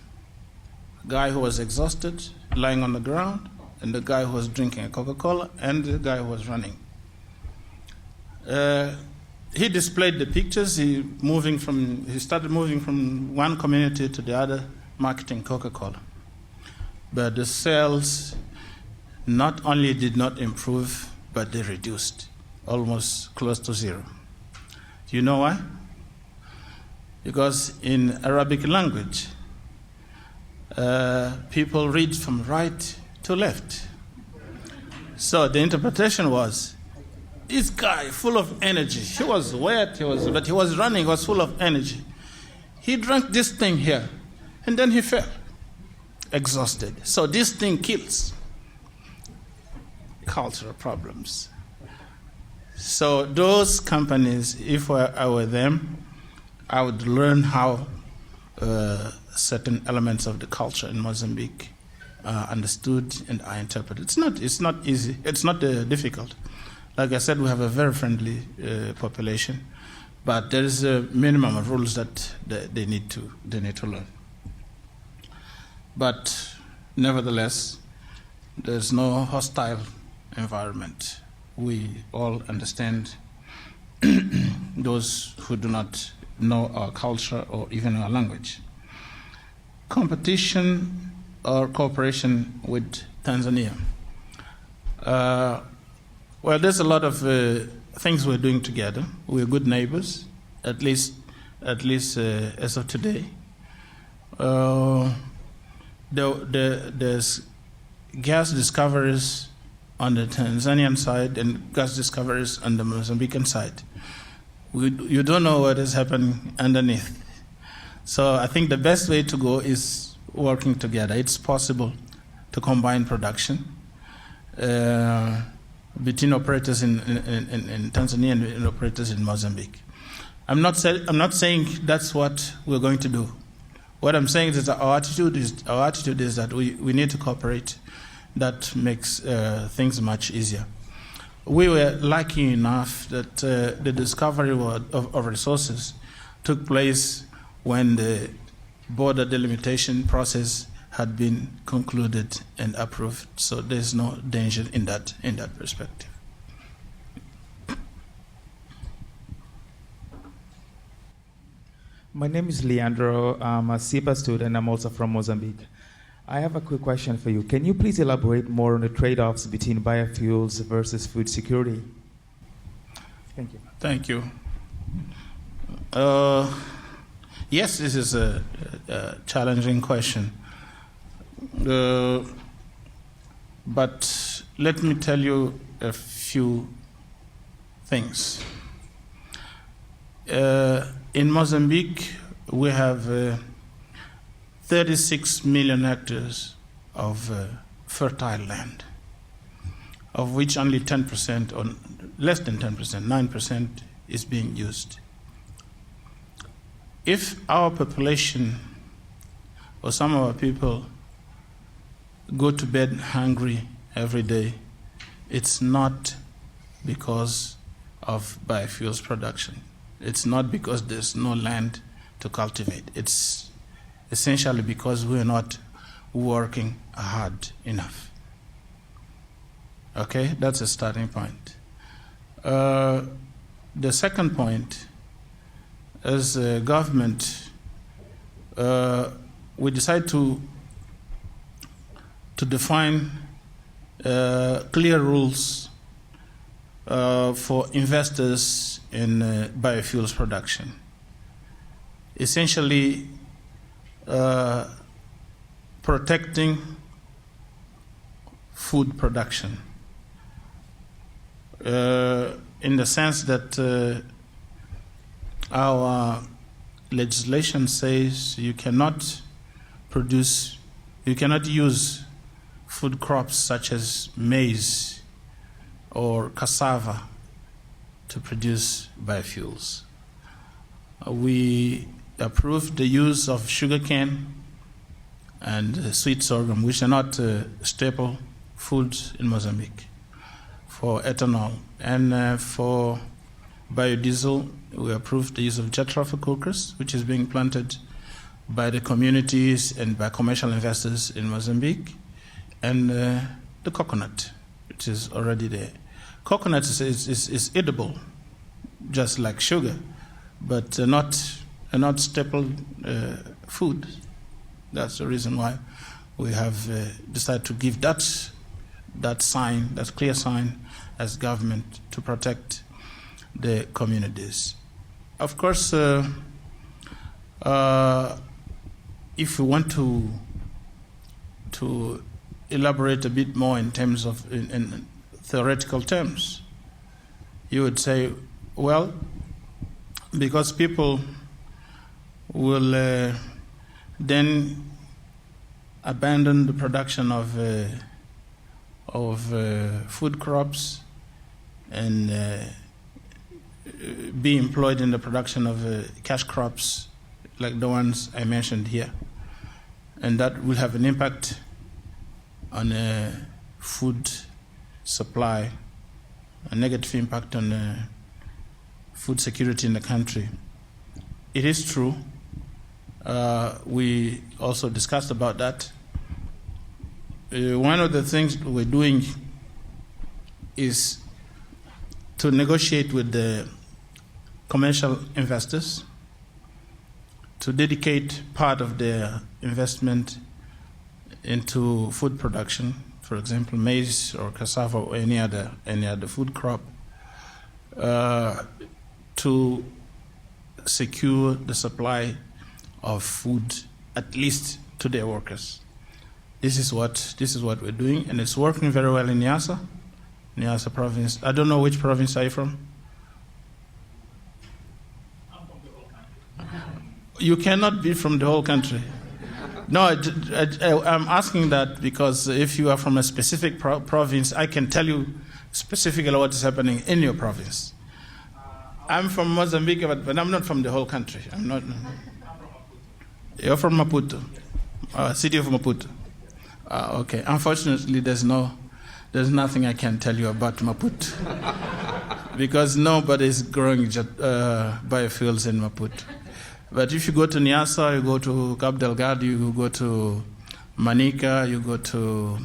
The guy who was exhausted, lying on the ground, and the guy who was drinking a Coca-Cola, and the guy who was running. He displayed the pictures. He started moving from one community to the other, marketing Coca-Cola. But the sales not only did not improve, but they reduced, almost close to zero. Do you know why? Because in Arabic language, people read from right to left. So the interpretation was, this guy full of energy. He was wet, but he was running, he was full of energy. He drank this thing here, and then he fell, exhausted. So this thing kills. Cultural problems. So those companies, if I were them, I would learn how certain elements of the culture in Mozambique are understood and are interpreted. It's not easy. It's not difficult. Like I said, we have a very friendly population. but there is a minimum of rules that they need to learn. But nevertheless, there's no hostile environment. We all understand those who do not know our culture or even our language. Competition or cooperation with Tanzania. Well, there's a lot of things we're doing together. We're good neighbors, at least as of today. There's gas discoveries on the Tanzanian side and gas discoveries on the Mozambican side. You don't know what is happening underneath. So I think the best way to go is working together. It's possible to combine production between operators in Tanzania and operators in Mozambique. I'm not saying that's what we're going to do. What I'm saying is that our attitude is that we need to cooperate. That makes things much easier. We were lucky enough that the discovery of resources took place when the border delimitation process had been concluded and approved. So there's no danger in that perspective. My name is Leandro. I'm a SIPA student. I'm also from Mozambique. I have a quick question for you. Can you please elaborate more on the trade-offs between biofuels versus food security? Thank you. Thank you. Yes, this is a challenging question. But let me tell you a few things. In Mozambique, we have 36 million hectares of fertile land, of which only 10% or less than 10%, 9% is being used. If our population or some of our people go to bed hungry every day, it's not because of biofuels production. It's not because there's no land to cultivate. It's essentially because we're not working hard enough. Okay, that's a starting point. The second point, as a government, we decide to define clear rules for investors in biofuels production. Essentially, protecting food production in the sense that our legislation says you cannot use food crops such as maize or cassava to produce biofuels. We approved the use of sugarcane and sweet sorghum, which are not staple foods in Mozambique, for ethanol. And for biodiesel, we approved the use of jet cookers, which is being planted by the communities and by commercial investors in Mozambique, and the coconut, which is already there. Coconut is edible, just like sugar, but not staple food. That's the reason why we have decided to give that sign, that clear sign, as government to protect the communities. Of course, if we want to elaborate a bit more in terms of in theoretical terms, you would say, well, because people will then abandon the production of food crops and be employed in the production of cash crops like the ones I mentioned here. And that will have an impact on food supply, a negative impact on food security in the country. It is true. We also discussed about that. One of the things we're doing is to negotiate with the commercial investors to dedicate part of their investment into food production, for example, maize or cassava or any other food crop, to secure the supply of food, at least to their workers. This is what we're doing, and it's working very well in Niassa province. I don't know which province are you from? I'm from the whole country. You cannot be from the whole country. No, I'm asking that because if you are from a specific province, I can tell you specifically what is happening in your province. I'm from Mozambique, but I'm not from the whole country. I'm not. You're from Maputo, city of Maputo. Okay. Unfortunately, there's nothing I can tell you about Maputo because nobody is growing biofuels in Maputo. But if you go to Niassa, you go to Cabo Delgado, you go to Manica, you go to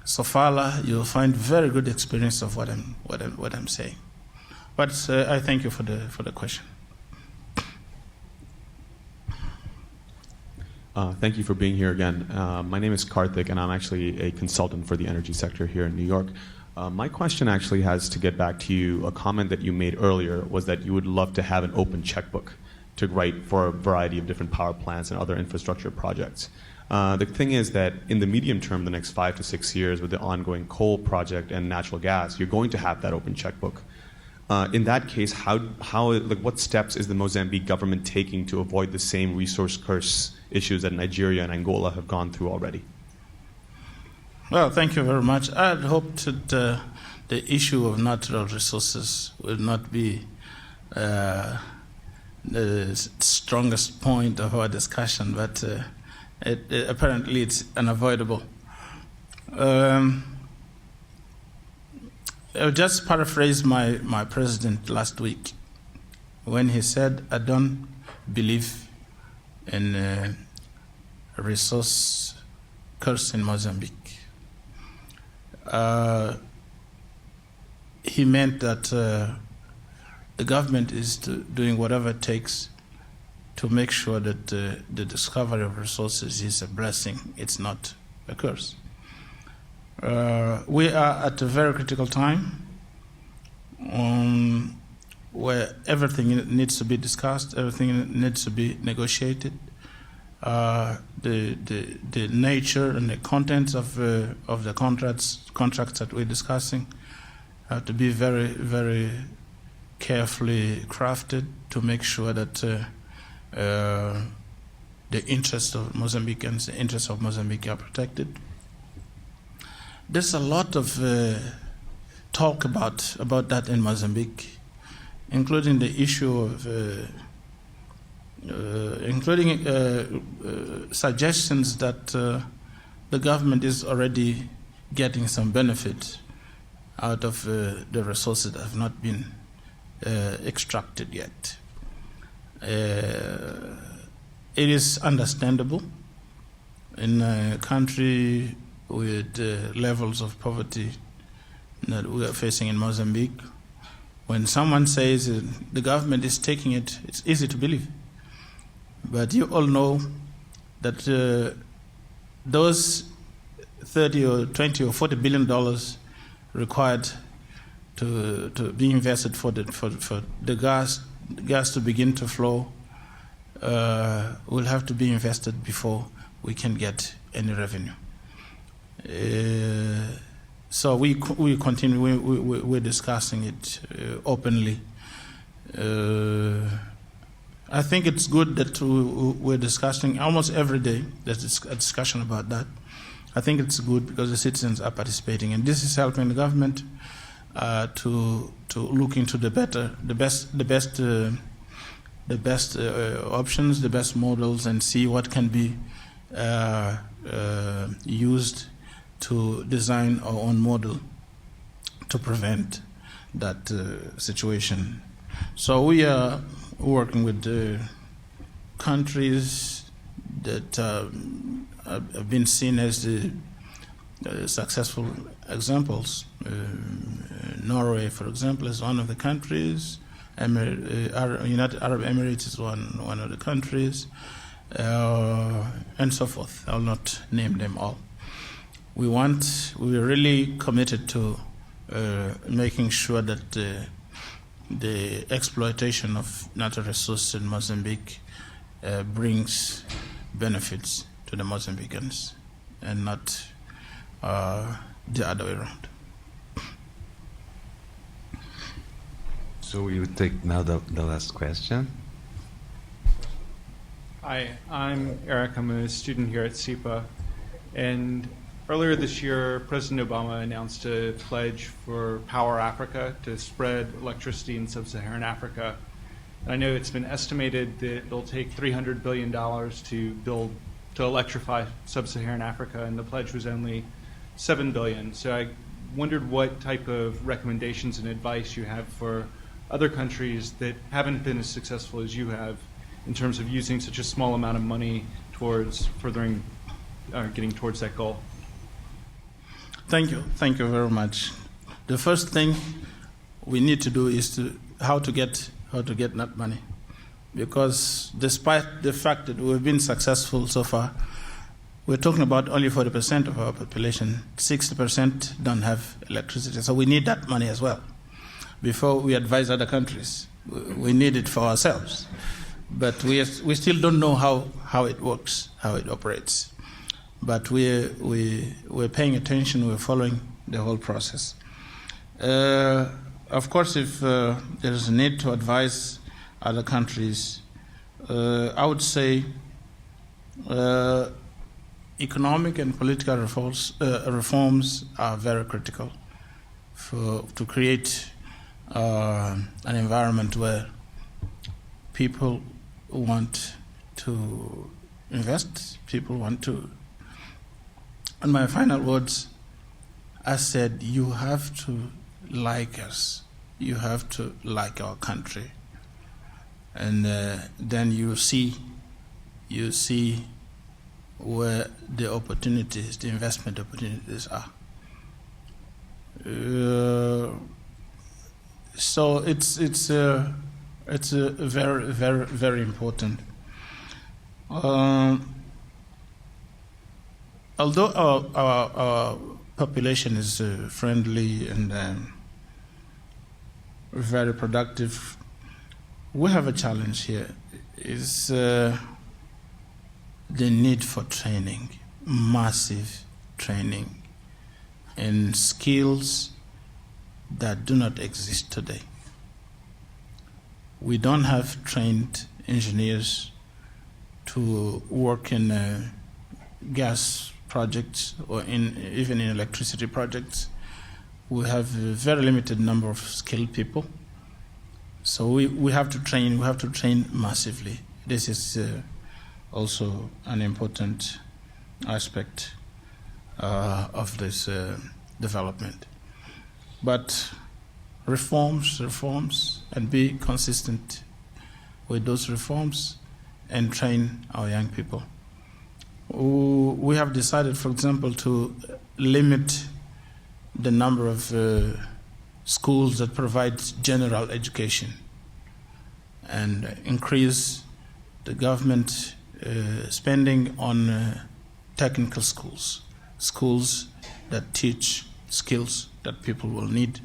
Sofala, you'll find very good experience of what I'm saying. But I thank you for the question. Thank you for being here again. My name is Karthik, and I'm actually a consultant for the energy sector here in New York. My question actually has to get back to you. A comment that you made earlier was that you would love to have an open checkbook to write for a variety of different power plants and other infrastructure projects. The thing is that in the medium term, the next 5 to 6 years, with the ongoing coal project and natural gas, you're going to have that open checkbook. In that case, what steps is the Mozambique government taking to avoid the same resource curse issues that Nigeria and Angola have gone through already? Well, thank you very much. I had hoped that the issue of natural resources would not be the strongest point of our discussion, but apparently it's unavoidable. I'll just paraphrase my president last week when he said, I don't believe in a resource curse in Mozambique. He meant that the government is doing whatever it takes to make sure that the discovery of resources is a blessing, it's not a curse. We are at a very critical time where everything needs to be discussed, everything needs to be negotiated. The nature and the contents of the contracts that we're discussing have to be very, very carefully crafted to make sure that the interests of Mozambicans, the interests of Mozambique are protected. There's a lot of talk about that in Mozambique, including the issue of suggestions that the government is already getting some benefit out of the resources that have not been extracted yet. It is understandable in a country with levels of poverty that we are facing in Mozambique. When someone says the government is taking it, it's easy to believe. But you all know that those 30 or 20 or 40 billion dollars required to be invested for the gas to begin to flow will have to be invested before we can get any revenue. So we continue. We're discussing it openly. I think it's good that we're discussing almost every day. There's a discussion about that. I think it's good because the citizens are participating, and this is helping the government to look into the best options, the best models, and see what can be used to design our own model to prevent that situation So we are working with countries that have been seen as the successful examples. Norway, for example, is one of the countries. United Arab Emirates is one of the countries, and so forth. I'll not name them all. We're really committed to making sure that the exploitation of natural resources in Mozambique brings benefits to the Mozambicans and not the other way around. So we would take now the last question. Hi, I'm Eric. I'm a student here at CEPA. And earlier this year, President Obama announced a pledge for Power Africa to spread electricity in sub-Saharan Africa. And I know it's been estimated that it'll take $300 billion to electrify sub-Saharan Africa, and the pledge was only $7 billion. So I wondered what type of recommendations and advice you have for other countries that haven't been as successful as you have in terms of using such a small amount of money towards furthering or getting towards that goal. Thank you very much. The first thing we need to do is how to get that money, because despite the fact that we've been successful so far, we're talking about only 40% of our population. 60% don't have electricity, so we need that money as well. Before we advise other countries, we need it for ourselves. But we still don't know how it works, how it operates. But we're paying attention, we're following the whole process. Of course, if there is a need to advise other countries, I would say economic and political reforms are very critical to create an environment where people want to invest, people want to. And my final words, I said, you have to like us, you have to like our country, and then you see where the opportunities, the investment opportunities are. So it's very, very, very important. Although our population is friendly and very productive, we have a challenge here. Is the need for training, massive training in skills that do not exist today. We don't have trained engineers to work in gas projects or even in electricity projects. We have a very limited number of skilled people. So we have to train massively. This is also an important aspect of this development. But reforms, and be consistent with those reforms and train our young people. We have decided, for example, to limit the number of schools that provide general education and increase the government spending on technical schools that teach skills that people will need,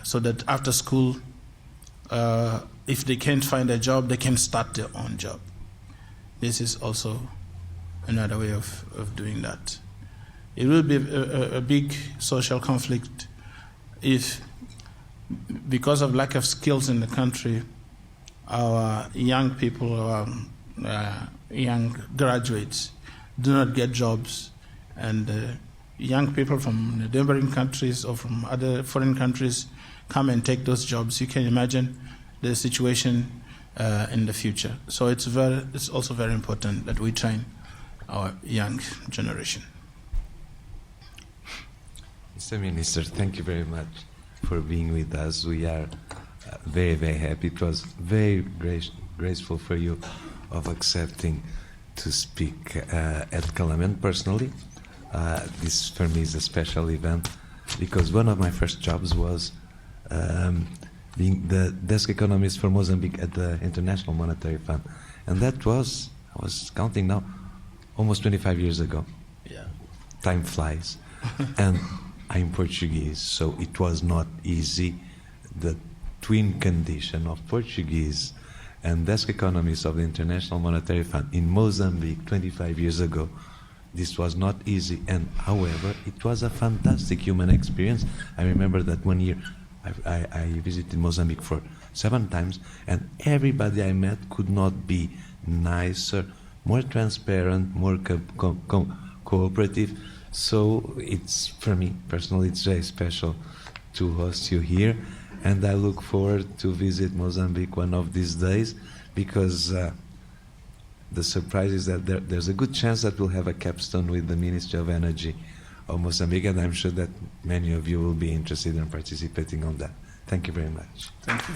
so that after school, if they can't find a job, they can start their own job. This is also another way of doing that. It will be a big social conflict if, because of lack of skills in the country, our young people, our young graduates do not get jobs, and young people from the neighboring countries or from other foreign countries come and take those jobs. You can imagine the situation in the future. So it's also very important that we train our young generation. Mr. Minister, thank you very much for being with us. We are very, very happy. It was very graceful for you of accepting to speak at Calaman personally. This for me is a special event because one of my first jobs was being the desk economist for Mozambique at the International Monetary Fund. And that was, I was counting now, almost 25 years ago. Yeah. Time flies. And I'm Portuguese, so it was not easy. The twin condition of Portuguese and desk economists of the International Monetary Fund in Mozambique 25 years ago, this was not easy. And however, it was a fantastic human experience. I remember that one year I visited Mozambique for 7 times, and everybody I met could not be nicer, more transparent, more cooperative. So it's, for me personally, it's very special to host you here, and I look forward to visit Mozambique one of these days, because the surprise is that there's a good chance that we'll have a capstone with the Ministry of Energy of Mozambique, and I'm sure that many of you will be interested in participating on that. Thank you very much. Thank you.